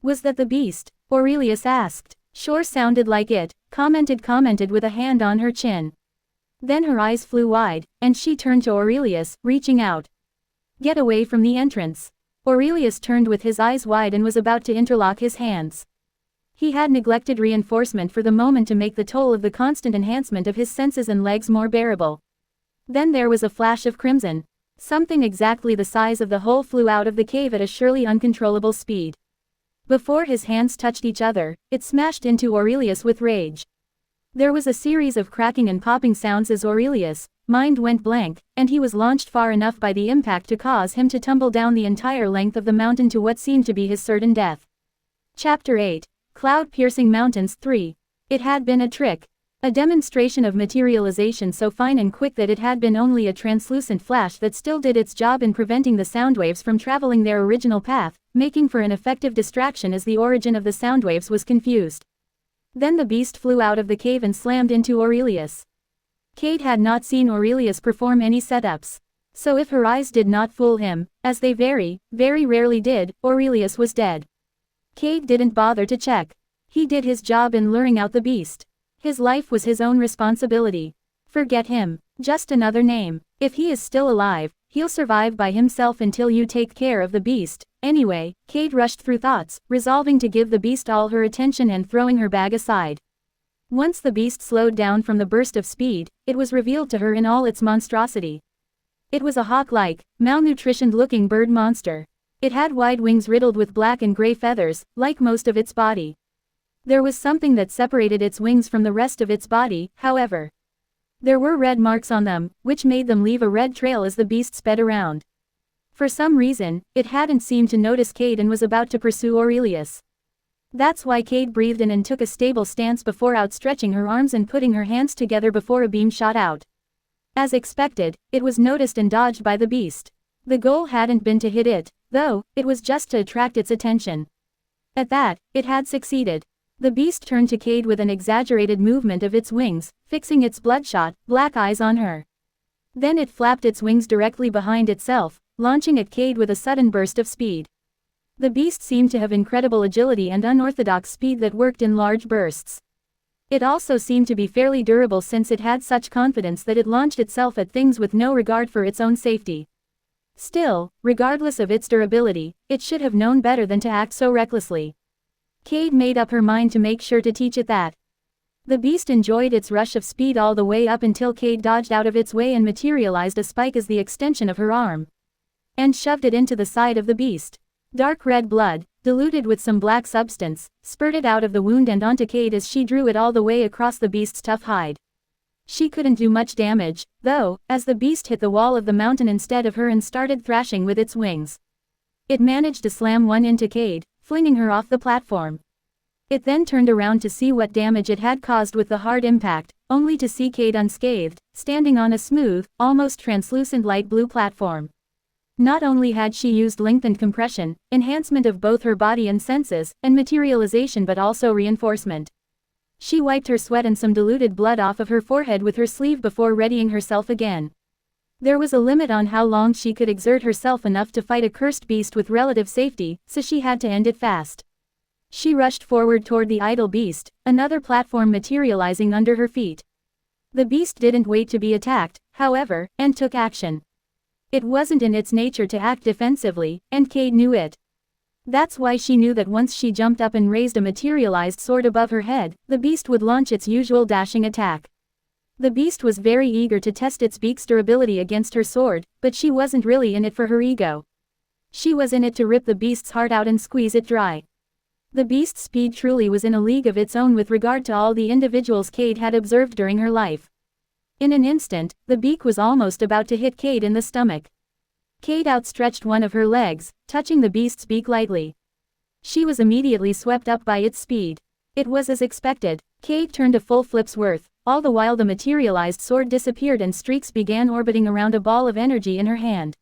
"Was that the beast?" Aurelius asked. "Sure sounded like it," commented with a hand on her chin. Then her eyes flew wide, and she turned to Aurelius, reaching out. "Get away from the entrance." Aurelius turned with his eyes wide and was about to interlock his hands. He had neglected reinforcement for the moment to make the toll of the constant enhancement of his senses and legs more bearable. Then there was a flash of crimson. Something exactly the size of the hole flew out of the cave at a surely uncontrollable speed. Before his hands touched each other, it smashed into Aurelius with rage. There was a series of cracking and popping sounds as Aurelius' mind went blank, and he was launched far enough by the impact to cause him to tumble down the entire length of the mountain to what seemed to be his certain death. Chapter 8. Cloud-Piercing Mountains 3. It had been a trick. A demonstration of materialization so fine and quick that it had been only a translucent flash that still did its job in preventing the sound waves from traveling their original path, making for an effective distraction as the origin of the sound waves was confused. Then the beast flew out of the cave and slammed into Aurelius. Cade had not seen Aurelius perform any setups. So if her eyes did not fool him, as they very, very rarely did, Aurelius was dead. Cade didn't bother to check. He did his job in luring out the beast. His life was his own responsibility. Forget him. Just another name. If he is still alive, he'll survive by himself until you take care of the beast. Anyway, Cade rushed through thoughts, resolving to give the beast all her attention and throwing her bag aside. Once the beast slowed down from the burst of speed, it was revealed to her in all its monstrosity. It was a hawk-like, malnutritioned-looking bird monster. It had wide wings riddled with black and gray feathers, like most of its body. There was something that separated its wings from the rest of its body, however. There were red marks on them, which made them leave a red trail as the beast sped around. For some reason, it hadn't seemed to notice Cade and was about to pursue Aurelius. That's why Cade breathed in and took a stable stance before outstretching her arms and putting her hands together before a beam shot out. As expected, it was noticed and dodged by the beast. The goal hadn't been to hit it, though, it was just to attract its attention. At that, it had succeeded. The beast turned to Cade with an exaggerated movement of its wings, fixing its bloodshot, black eyes on her. Then it flapped its wings directly behind itself, launching at Cade with a sudden burst of speed. The beast seemed to have incredible agility and unorthodox speed that worked in large bursts. It also seemed to be fairly durable since it had such confidence that it launched itself at things with no regard for its own safety. Still, regardless of its durability, it should have known better than to act so recklessly. Cade made up her mind to make sure to teach it that. The beast enjoyed its rush of speed all the way up until Cade dodged out of its way and materialized a spike as the extension of her arm. And shoved it into the side of the beast. Dark red blood, diluted with some black substance, spurted out of the wound and onto Cade as she drew it all the way across the beast's tough hide. She couldn't do much damage, though, as the beast hit the wall of the mountain instead of her and started thrashing with its wings. It managed to slam one into Cade, flinging her off the platform. It then turned around to see what damage it had caused with the hard impact, only to see Cade unscathed, standing on a smooth, almost translucent light blue platform. Not only had she used lengthened compression, enhancement of both her body and senses, and materialization but also reinforcement. She wiped her sweat and some diluted blood off of her forehead with her sleeve before readying herself again. There was a limit on how long she could exert herself enough to fight a cursed beast with relative safety, so she had to end it fast. She rushed forward toward the idle beast, another platform materializing under her feet. The beast didn't wait to be attacked, however, and took action. It wasn't in its nature to act defensively, and Cade knew it. That's why she knew that once she jumped up and raised a materialized sword above her head, the beast would launch its usual dashing attack. The beast was very eager to test its beak's durability against her sword, but she wasn't really in it for her ego. She was in it to rip the beast's heart out and squeeze it dry. The beast's speed truly was in a league of its own with regard to all the individuals Cade had observed during her life. In an instant, the beak was almost about to hit Cade in the stomach. Cade outstretched one of her legs, touching the beast's beak lightly. She was immediately swept up by its speed. It was as expected. Cade turned a full flip's worth, all the while the materialized sword disappeared and streaks began orbiting around a ball of energy in her hand.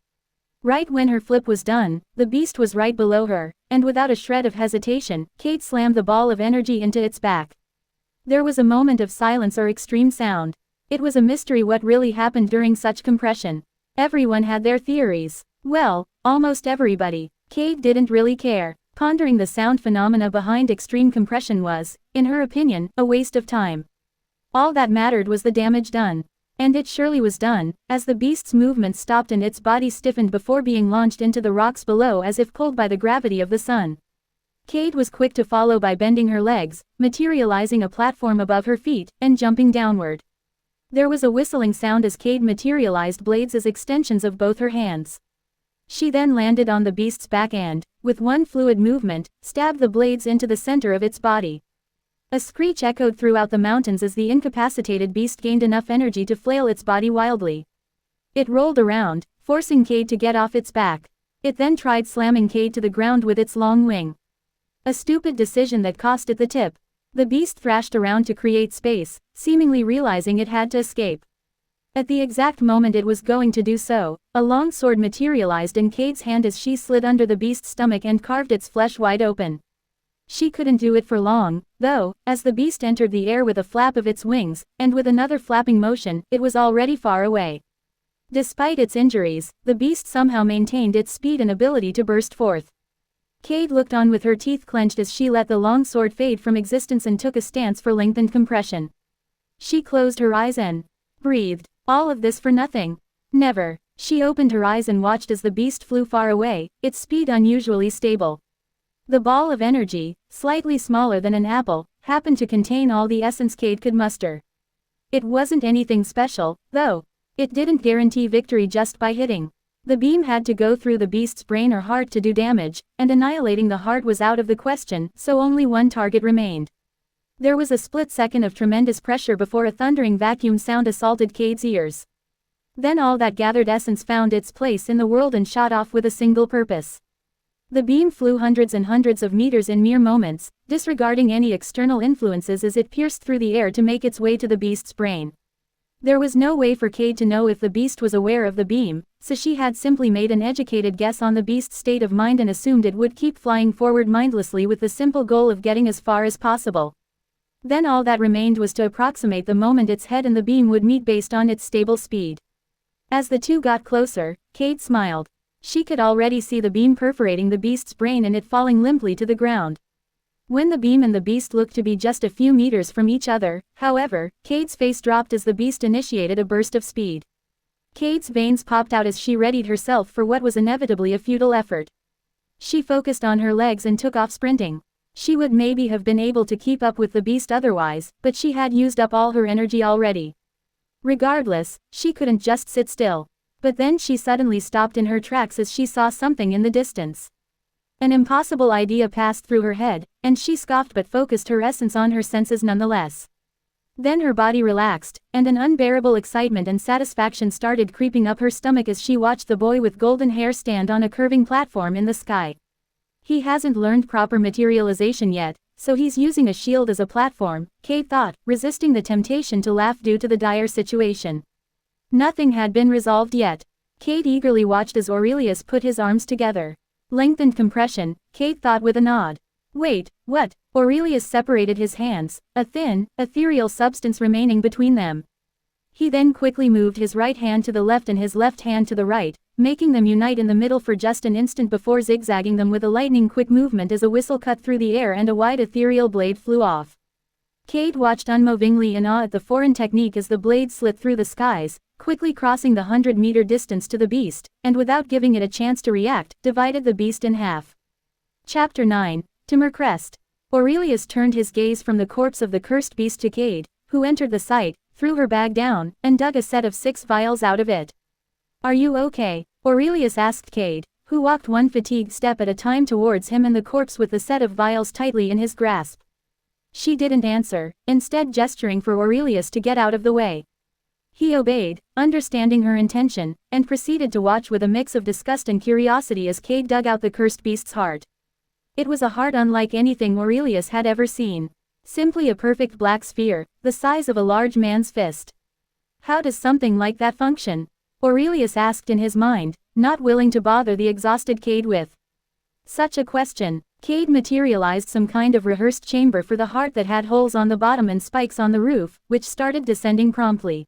Right when her flip was done, the beast was right below her, and without a shred of hesitation, Cade slammed the ball of energy into its back. There was a moment of silence or extreme sound. It was a mystery what really happened during such compression. Everyone had their theories. Well, almost everybody. Cade didn't really care. Pondering the sound phenomena behind extreme compression was, in her opinion, a waste of time. All that mattered was the damage done. And it surely was done, as the beast's movement stopped and its body stiffened before being launched into the rocks below as if pulled by the gravity of the sun. Cade was quick to follow by bending her legs, materializing a platform above her feet, and jumping downward. There was a whistling sound as Cade materialized blades as extensions of both her hands. She then landed on the beast's back and, with one fluid movement, stabbed the blades into the center of its body. A screech echoed throughout the mountains as the incapacitated beast gained enough energy to flail its body wildly. It rolled around, forcing Cade to get off its back. It then tried slamming Cade to the ground with its long wing. A stupid decision that cost it the tip. The beast thrashed around to create space, seemingly realizing it had to escape. At the exact moment it was going to do so, a long sword materialized in Cade's hand as she slid under the beast's stomach and carved its flesh wide open. She couldn't do it for long, though, as the beast entered the air with a flap of its wings, and with another flapping motion, it was already far away. Despite its injuries, the beast somehow maintained its speed and ability to burst forth. Cade looked on with her teeth clenched as she let the long sword fade from existence and took a stance for lengthened compression. She closed her eyes and breathed. All of this for nothing. Never. She opened her eyes and watched as the beast flew far away, its speed unusually stable. The ball of energy, slightly smaller than an apple, happened to contain all the essence Cade could muster. It wasn't anything special, though. It didn't guarantee victory just by hitting. The beam had to go through the beast's brain or heart to do damage, and annihilating the heart was out of the question, so only one target remained. There was a split second of tremendous pressure before a thundering vacuum sound assaulted Cade's ears. Then all that gathered essence found its place in the world and shot off with a single purpose. The beam flew hundreds and hundreds of meters in mere moments, disregarding any external influences as it pierced through the air to make its way to the beast's brain. There was no way for Cade to know if the beast was aware of the beam, so she had simply made an educated guess on the beast's state of mind and assumed it would keep flying forward mindlessly with the simple goal of getting as far as possible. Then all that remained was to approximate the moment its head and the beam would meet based on its stable speed. As the two got closer, Cade smiled. She could already see the beam perforating the beast's brain and it falling limply to the ground. When the beam and the beast looked to be just a few meters from each other, however, Cade's face dropped as the beast initiated a burst of speed. Cade's veins popped out as she readied herself for what was inevitably a futile effort. She focused on her legs and took off sprinting. She would maybe have been able to keep up with the beast otherwise, but she had used up all her energy already. Regardless, she couldn't just sit still. But then she suddenly stopped in her tracks as she saw something in the distance. An impossible idea passed through her head, and she scoffed but focused her essence on her senses nonetheless. Then her body relaxed, and an unbearable excitement and satisfaction started creeping up her stomach as she watched the boy with golden hair stand on a curving platform in the sky. He hasn't learned proper materialization yet, so he's using a shield as a platform, Cade thought, resisting the temptation to laugh due to the dire situation. Nothing had been resolved yet. Cade eagerly watched as Aurelius put his arms together. Lengthened compression, Cade thought with a nod. Wait, what? Aurelius separated his hands, a thin, ethereal substance remaining between them. He then quickly moved his right hand to the left and his left hand to the right, making them unite in the middle for just an instant before zigzagging them with a lightning-quick movement as a whistle cut through the air and a wide ethereal blade flew off. Cade watched unmovingly in awe at the foreign technique as the blade slit through the skies, quickly crossing the 100-meter distance to the beast, and without giving it a chance to react, divided the beast in half. Chapter 9, Timur Crest. Aurelius turned his gaze from the corpse of the cursed beast to Cade, who entered the site, threw her bag down, and dug a set of 6 vials out of it. Are you okay? Aurelius asked Cade, who walked one fatigued step at a time towards him and the corpse with the set of vials tightly in his grasp. She didn't answer, instead gesturing for Aurelius to get out of the way. He obeyed, understanding her intention, and proceeded to watch with a mix of disgust and curiosity as Cade dug out the cursed beast's heart. It was a heart unlike anything Aurelius had ever seen. Simply a perfect black sphere, the size of a large man's fist. How does something like that function? Aurelius asked in his mind, not willing to bother the exhausted Cade with such a question. Cade materialized some kind of rehearsed chamber for the heart that had holes on the bottom and spikes on the roof, which started descending promptly.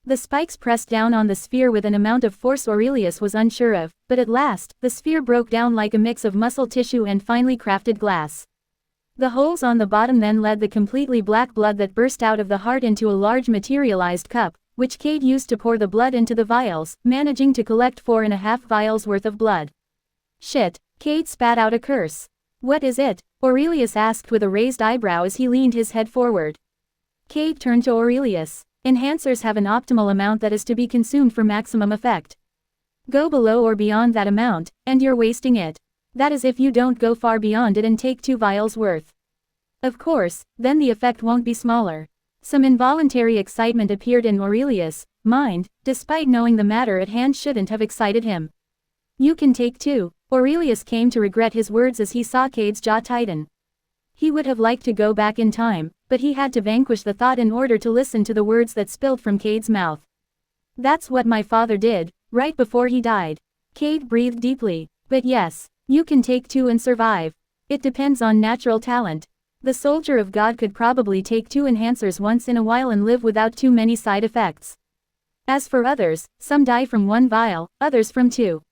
The spikes pressed down on the sphere with an amount of force Aurelius was unsure of, but at last, the sphere broke down like a mix of muscle tissue and finely crafted glass. The holes on the bottom then led the completely black blood that burst out of the heart into a large materialized cup, which Cade used to pour the blood into the vials, managing to collect 4.5 vials worth of blood. Shit, Cade spat out a curse. What is it? Aurelius asked with a raised eyebrow as he leaned his head forward. Cade turned to Aurelius. Enhancers have an optimal amount that is to be consumed for maximum effect. Go below or beyond that amount, and you're wasting it. That is if you don't go far beyond it and take 2 vials worth. Of course, then the effect won't be smaller. Some involuntary excitement appeared in Aurelius' mind, despite knowing the matter at hand shouldn't have excited him. You can take 2. Aurelius came to regret his words as he saw Cade's jaw tighten. He would have liked to go back in time, but he had to vanquish the thought in order to listen to the words that spilled from Cade's mouth. That's what my father did, right before he died. Cade breathed deeply. But yes, you can take 2 and survive. It depends on natural talent. The soldier of God could probably take 2 enhancers once in a while and live without too many side effects. As for others, some die from 1 vial, others from 2.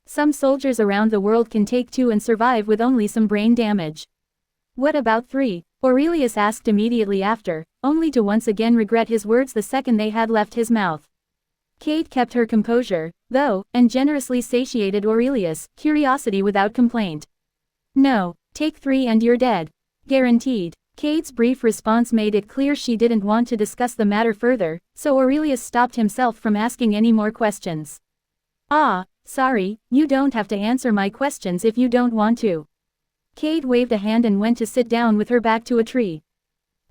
Some soldiers around the world can take 2 and survive with only some brain damage. What about 3? Aurelius asked immediately after, only to once again regret his words the second they had left his mouth. Cade kept her composure, though, and generously satiated Aurelius' curiosity without complaint. No, take 3 and you're dead. Guaranteed. Cade's brief response made it clear she didn't want to discuss the matter further, so Aurelius stopped himself from asking any more questions. Ah, sorry, you don't have to answer my questions if you don't want to. Cade waved a hand and went to sit down with her back to a tree.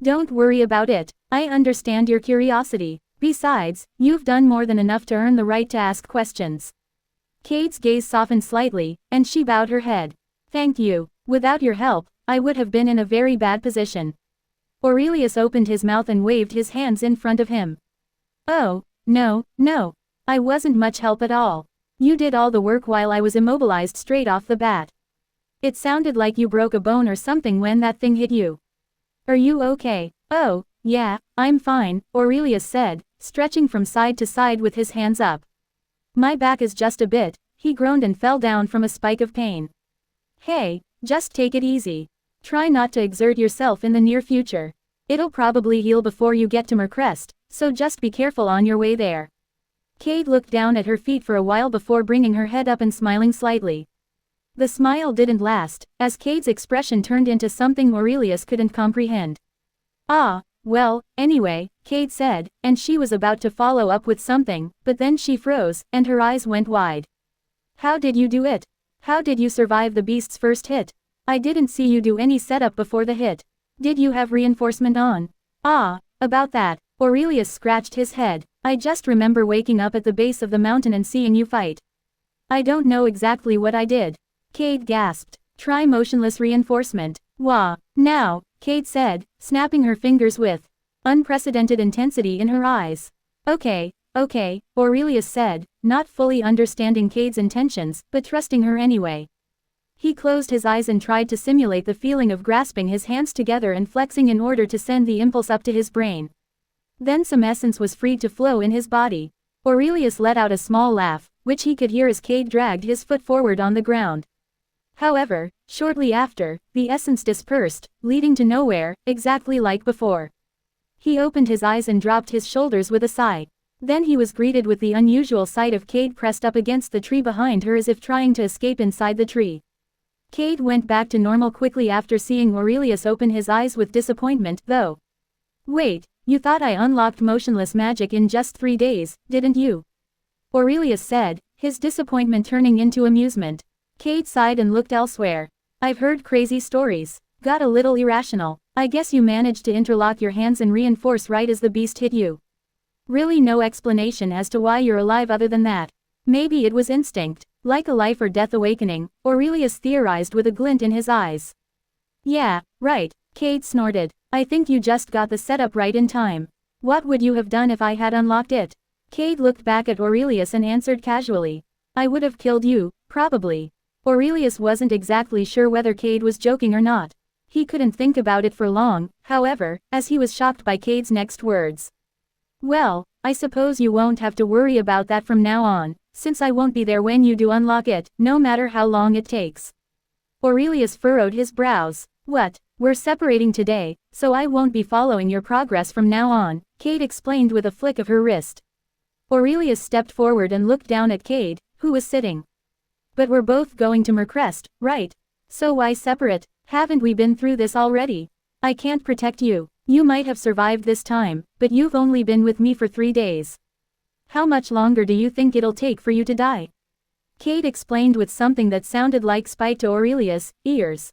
Don't worry about it, I understand your curiosity. Besides, you've done more than enough to earn the right to ask questions. Cade's gaze softened slightly, and she bowed her head. Thank you. Without your help, I would have been in a very bad position. Aurelius opened his mouth and waved his hands in front of him. Oh, no, no. I wasn't much help at all. You did all the work while I was immobilized straight off the bat. It sounded like you broke a bone or something when that thing hit you. Are you okay? Oh, yeah, I'm fine, Aurelius said, stretching from side to side with his hands up. My back is just a bit, he groaned and fell down from a spike of pain. Hey, just take it easy. Try not to exert yourself in the near future. It'll probably heal before you get to Mercrest, so just be careful on your way there. Cade looked down at her feet for a while before bringing her head up and smiling slightly. The smile didn't last, as Cade's expression turned into something Aurelius couldn't comprehend. "Ah, well, anyway," Cade said, and she was about to follow up with something, but then she froze, and her eyes went wide. "How did you do it? How did you survive the beast's first hit? I didn't see you do any setup before the hit. Did you have reinforcement on?" "Ah, about that." Aurelius scratched his head. "I just remember waking up at the base of the mountain and seeing you fight. I don't know exactly what I did." Cade gasped. "Try motionless reinforcement." "Wah, now," Cade said, snapping her fingers with unprecedented intensity in her eyes. Okay, Aurelius said, not fully understanding Cade's intentions, but trusting her anyway. He closed his eyes and tried to simulate the feeling of grasping his hands together and flexing in order to send the impulse up to his brain. Then some essence was freed to flow in his body. Aurelius let out a small laugh, which he could hear as Cade dragged his foot forward on the ground. However, shortly after, the essence dispersed, leading to nowhere, exactly like before. He opened his eyes and dropped his shoulders with a sigh. Then he was greeted with the unusual sight of Cade pressed up against the tree behind her as if trying to escape inside the tree. Cade went back to normal quickly after seeing Aurelius open his eyes with disappointment, though. "Wait, you thought I unlocked motionless magic in just 3 days, didn't you?" Aurelius said, his disappointment turning into amusement. Cade sighed and looked elsewhere. "I've heard crazy stories. Got a little irrational. I guess you managed to interlock your hands and reinforce right as the beast hit you. Really no explanation as to why you're alive other than that. Maybe it was instinct, like a life or death awakening," Aurelius theorized with a glint in his eyes. "Yeah, right," Cade snorted. "I think you just got the setup right in time. What would you have done if I had unlocked it?" Cade looked back at Aurelius and answered casually. "I would have killed you, probably." Aurelius wasn't exactly sure whether Cade was joking or not. He couldn't think about it for long, however, as he was shocked by Cade's next words. "Well, I suppose you won't have to worry about that from now on, since I won't be there when you do unlock it, no matter how long it takes." Aurelius furrowed his brows. "What, we're separating today, so I won't be following your progress from now on," Cade explained with a flick of her wrist. Aurelius stepped forward and looked down at Cade, who was sitting. "But we're both going to Mercrest, right? So why separate? Haven't we been through this already? I can't protect you. You might have survived this time, but you've only been with me for 3 days. How much longer do you think it'll take for you to die?" Cade explained with something that sounded like spite to Aurelius' ears.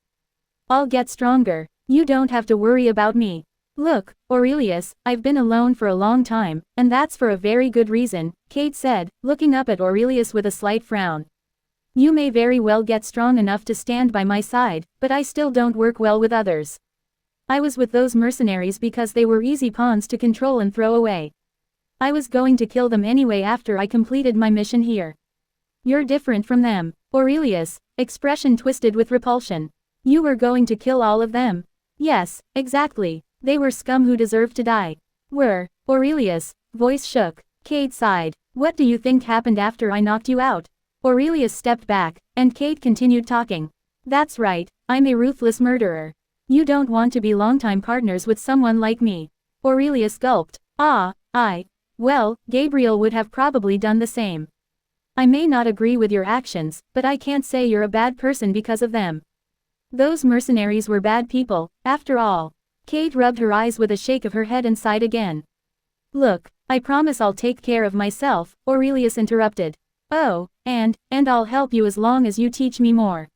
"I'll get stronger. You don't have to worry about me. Look, Aurelius, I've been alone for a long time, and that's for a very good reason," Cade said, looking up at Aurelius with a slight frown. "You may very well get strong enough to stand by my side, but I still don't work well with others. I was with those mercenaries because they were easy pawns to control and throw away. I was going to kill them anyway after I completed my mission here. You're different from them." Aurelius, expression twisted with repulsion. "You were going to kill all of them?" "Yes, exactly. They were scum who deserved to die." "Were?" Aurelius, voice shook. Cade sighed. "What do you think happened after I knocked you out?" Aurelius stepped back, and Cade continued talking. "That's right, I'm a ruthless murderer. You don't want to be longtime partners with someone like me." Aurelius gulped. Well, Gabriel would have probably done the same. I may not agree with your actions, but I can't say you're a bad person because of them. Those mercenaries were bad people, after all." Cade rubbed her eyes with a shake of her head and sighed again. "Look, I promise I'll take care of myself," Aurelius interrupted. "Oh, and I'll help you as long as you teach me more.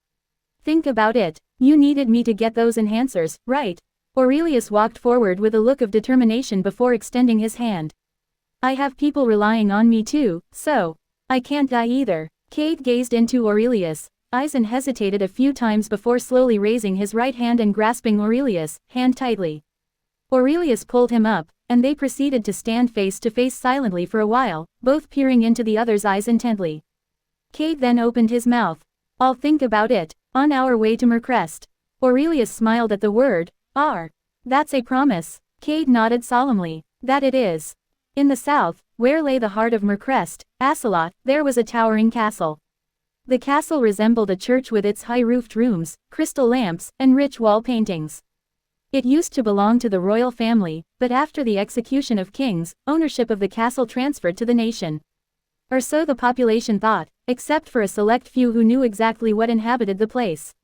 Think about it, you needed me to get those enhancers, right?" Aurelius walked forward with a look of determination before extending his hand. "I have people relying on me too, so I can't die either." Cade gazed into Aurelius' eyes and hesitated a few times before slowly raising his right hand and grasping Aurelius' hand tightly. Aurelius pulled him up, and they proceeded to stand face to face silently for a while, both peering into the other's eyes intently. Cade then opened his mouth. "I'll think about it. On our way to Mercrest." Aurelius smiled at the word, "R." "That's a promise." Cade nodded solemnly. "That it is." In the south, where lay the heart of Mercrest, Asalot, there was a towering castle. The castle resembled a church with its high-roofed rooms, crystal lamps, and rich wall paintings. It used to belong to the royal family, but after the execution of kings, ownership of the castle transferred to the nation. Or so the population thought, except for a select few who knew exactly what inhabited the place.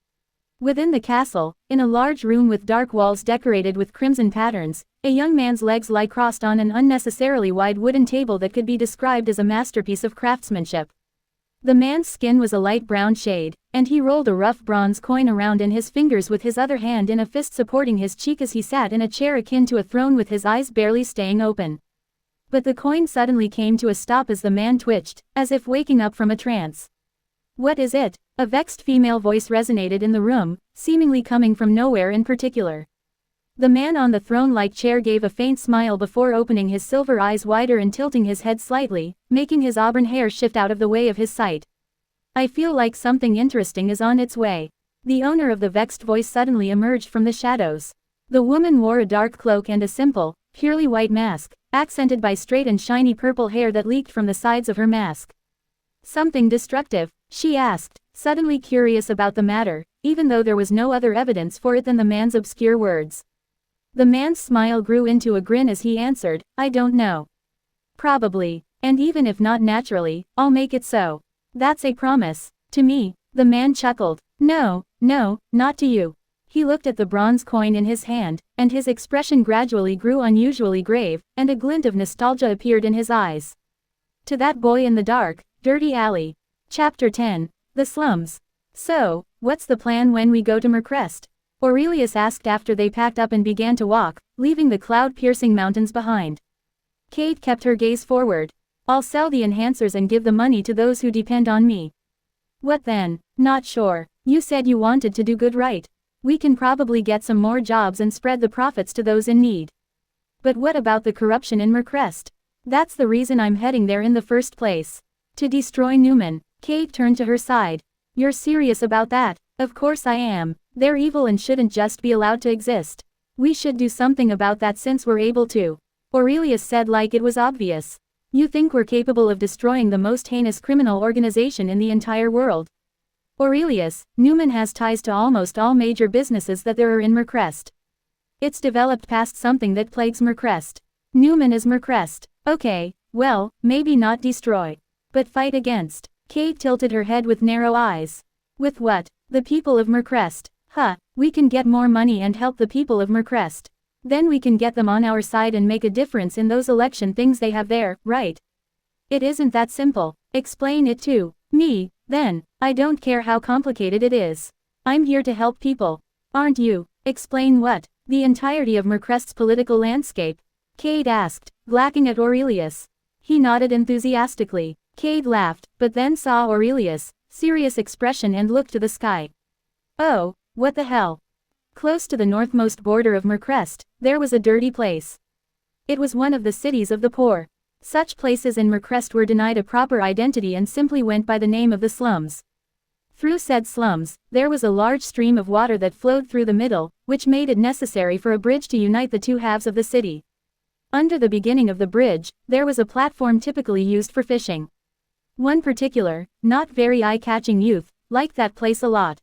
Within the castle, in a large room with dark walls decorated with crimson patterns, a young man's legs lie crossed on an unnecessarily wide wooden table that could be described as a masterpiece of craftsmanship. The man's skin was a light brown shade, and he rolled a rough bronze coin around in his fingers with his other hand in a fist supporting his cheek as he sat in a chair akin to a throne with his eyes barely staying open. But the coin suddenly came to a stop as the man twitched, as if waking up from a trance. "What is it?" A vexed female voice resonated in the room, seemingly coming from nowhere in particular. The man on the throne-like chair gave a faint smile before opening his silver eyes wider and tilting his head slightly, making his auburn hair shift out of the way of his sight. "I feel like something interesting is on its way." The owner of the vexed voice suddenly emerged from the shadows. The woman wore a dark cloak and a simple, purely white mask, accented by straight and shiny purple hair that leaked from the sides of her mask. "Something destructive?" she asked, suddenly curious about the matter, even though there was no other evidence for it than the man's obscure words. The man's smile grew into a grin as he answered, "I don't know. Probably. And even if not naturally, I'll make it so. That's a promise. To me." The man chuckled. No, not to you." He looked at the bronze coin in his hand, and his expression gradually grew unusually grave, and a glint of nostalgia appeared in his eyes. "To that boy in the dark, dirty alley." Chapter 10. The Slums. "So, what's the plan when we go to Mercrest?" Aurelius asked after they packed up and began to walk, leaving the cloud-piercing mountains behind. Kate kept her gaze forward. "I'll sell the enhancers and give the money to those who depend on me." "What then?" "Not sure. You said you wanted to do good, right? We can probably get some more jobs and spread the profits to those in need." "But what about the corruption in Mercrest?" "That's the reason I'm heading there in the first place. To destroy Newman." Kate turned to her side. "You're serious about that?" "Of course I am. They're evil and shouldn't just be allowed to exist. We should do something about that since we're able to." Aurelius said like it was obvious. "You think we're capable of destroying the most heinous criminal organization in the entire world?" "Aurelius, Newman has ties to almost all major businesses that there are in Mercrest. It's developed past something that plagues Mercrest. Newman is Mercrest. Okay, well, maybe not destroy. But fight against." Kate tilted her head with narrow eyes. "With what?" "The people of Mercrest." We can get more money and help the people of Mercrest. Then we can get them on our side and make a difference in those election things they have there, right?" "It isn't that simple. Explain it to me, then." "I don't care how complicated it is. I'm here to help people." "Aren't you?" "Explain what?" "The entirety of Mercrest's political landscape?" Kate asked, glancing at Aurelius. He nodded enthusiastically. Kate laughed, but then saw Aurelius' serious expression and looked to the sky. "Oh, what the hell?" Close to the northmost border of Mercrest, there was a dirty place. It was one of the cities of the poor. Such places in Mercrest were denied a proper identity and simply went by the name of the slums. Through said slums, there was a large stream of water that flowed through the middle, which made it necessary for a bridge to unite the two halves of the city. Under the beginning of the bridge, there was a platform typically used for fishing. One particular, not very eye-catching youth, liked that place a lot.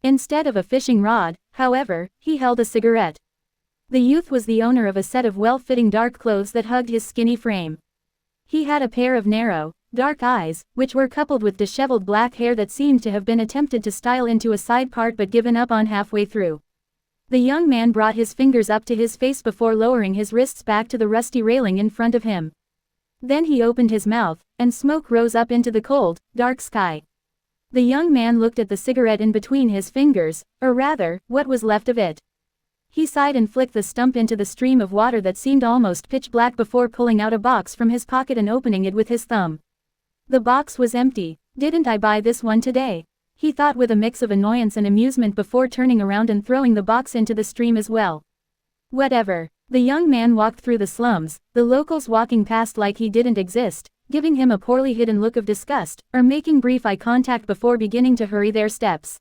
Instead of a fishing rod, however, he held a cigarette. The youth was the owner of a set of well-fitting dark clothes that hugged his skinny frame. He had a pair of narrow, dark eyes, which were coupled with disheveled black hair that seemed to have been attempted to style into a side part but given up on halfway through. The young man brought his fingers up to his face before lowering his wrists back to the rusty railing in front of him. Then he opened his mouth, and smoke rose up into the cold, dark sky. The young man looked at the cigarette in between his fingers, or rather, what was left of it. He sighed and flicked the stump into the stream of water that seemed almost pitch black before pulling out a box from his pocket and opening it with his thumb. The box was empty. "Didn't I buy this one today?" he thought with a mix of annoyance and amusement before turning around and throwing the box into the stream as well. Whatever. The young man walked through the slums, the locals walking past like he didn't exist, giving him a poorly hidden look of disgust, or making brief eye contact before beginning to hurry their steps.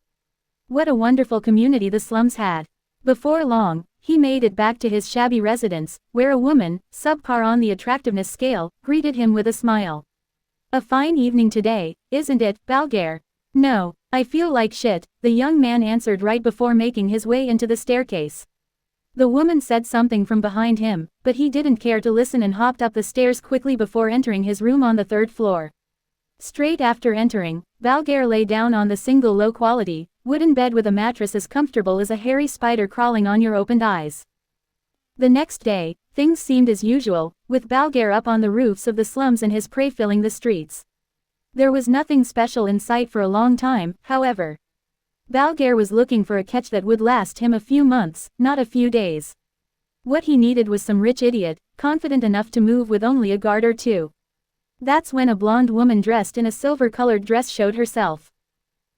What a wonderful community the slums had. Before long, he made it back to his shabby residence, where a woman, subpar on the attractiveness scale, greeted him with a smile. "A fine evening today, isn't it, Balgare?" No, I feel like shit, the young man answered right before making his way into the staircase. The woman said something from behind him, but he didn't care to listen and hopped up the stairs quickly before entering his room on the third floor. Straight after entering, Balgair lay down on the single low-quality, wooden bed with a mattress as comfortable as a hairy spider crawling on your opened eyes. The next day, things seemed as usual, with Balgair up on the roofs of the slums and his prey filling the streets. There was nothing special in sight for a long time, however. Balgair was looking for a catch that would last him a few months, not a few days. What he needed was some rich idiot, confident enough to move with only a guard or two. That's when a blonde woman dressed in a silver-colored dress showed herself.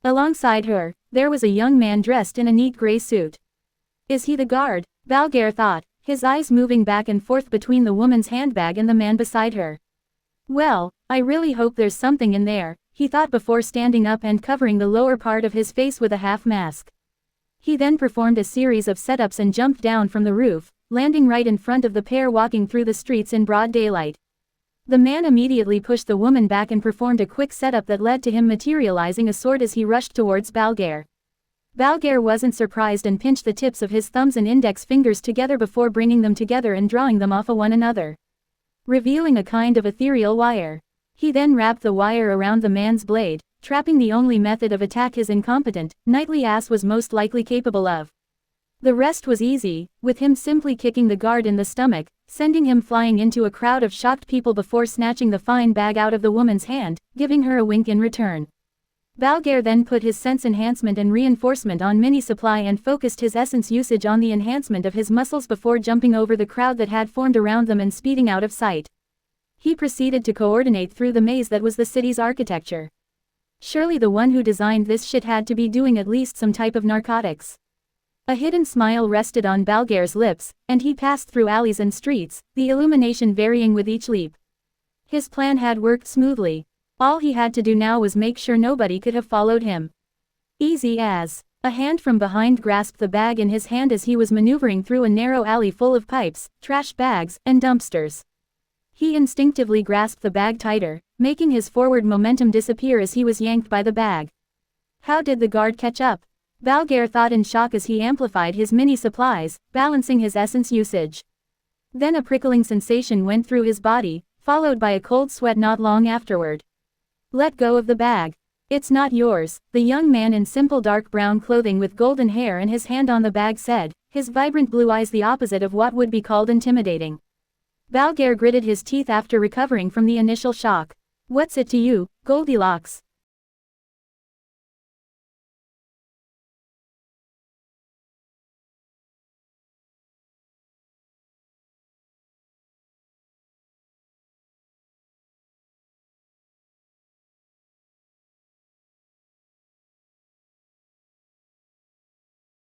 Alongside her, there was a young man dressed in a neat gray suit. Is he the guard? Balgair thought, his eyes moving back and forth between the woman's handbag and the man beside her. Well, I really hope there's something in there, he thought before standing up and covering the lower part of his face with a half mask. He then performed a series of setups and jumped down from the roof, landing right in front of the pair walking through the streets in broad daylight. The man immediately pushed the woman back and performed a quick setup that led to him materializing a sword as he rushed towards Balgair. Balgair wasn't surprised and pinched the tips of his thumbs and index fingers together before bringing them together and drawing them off of one another, revealing a kind of ethereal wire. He then wrapped the wire around the man's blade, trapping the only method of attack his incompetent, knightly ass was most likely capable of. The rest was easy, with him simply kicking the guard in the stomach, sending him flying into a crowd of shocked people before snatching the fine bag out of the woman's hand, giving her a wink in return. Balgair then put his sense enhancement and reinforcement on mini supply and focused his essence usage on the enhancement of his muscles before jumping over the crowd that had formed around them and speeding out of sight. He proceeded to coordinate through the maze that was the city's architecture. Surely the one who designed this shit had to be doing at least some type of narcotics. A hidden smile rested on Balgair's lips, and he passed through alleys and streets, the illumination varying with each leap. His plan had worked smoothly. All he had to do now was make sure nobody could have followed him. Easy as. A hand from behind grasped the bag in his hand as he was maneuvering through a narrow alley full of pipes, trash bags, and dumpsters. He instinctively grasped the bag tighter, making his forward momentum disappear as he was yanked by the bag. How did the guard catch up? Balgair thought in shock as he amplified his mini supplies, balancing his essence usage. Then a prickling sensation went through his body, followed by a cold sweat not long afterward. Let go of the bag. It's not yours, the young man in simple dark brown clothing with golden hair and his hand on the bag said, his vibrant blue eyes the opposite of what would be called intimidating. Balgair gritted his teeth after recovering from the initial shock. What's it to you, Goldilocks?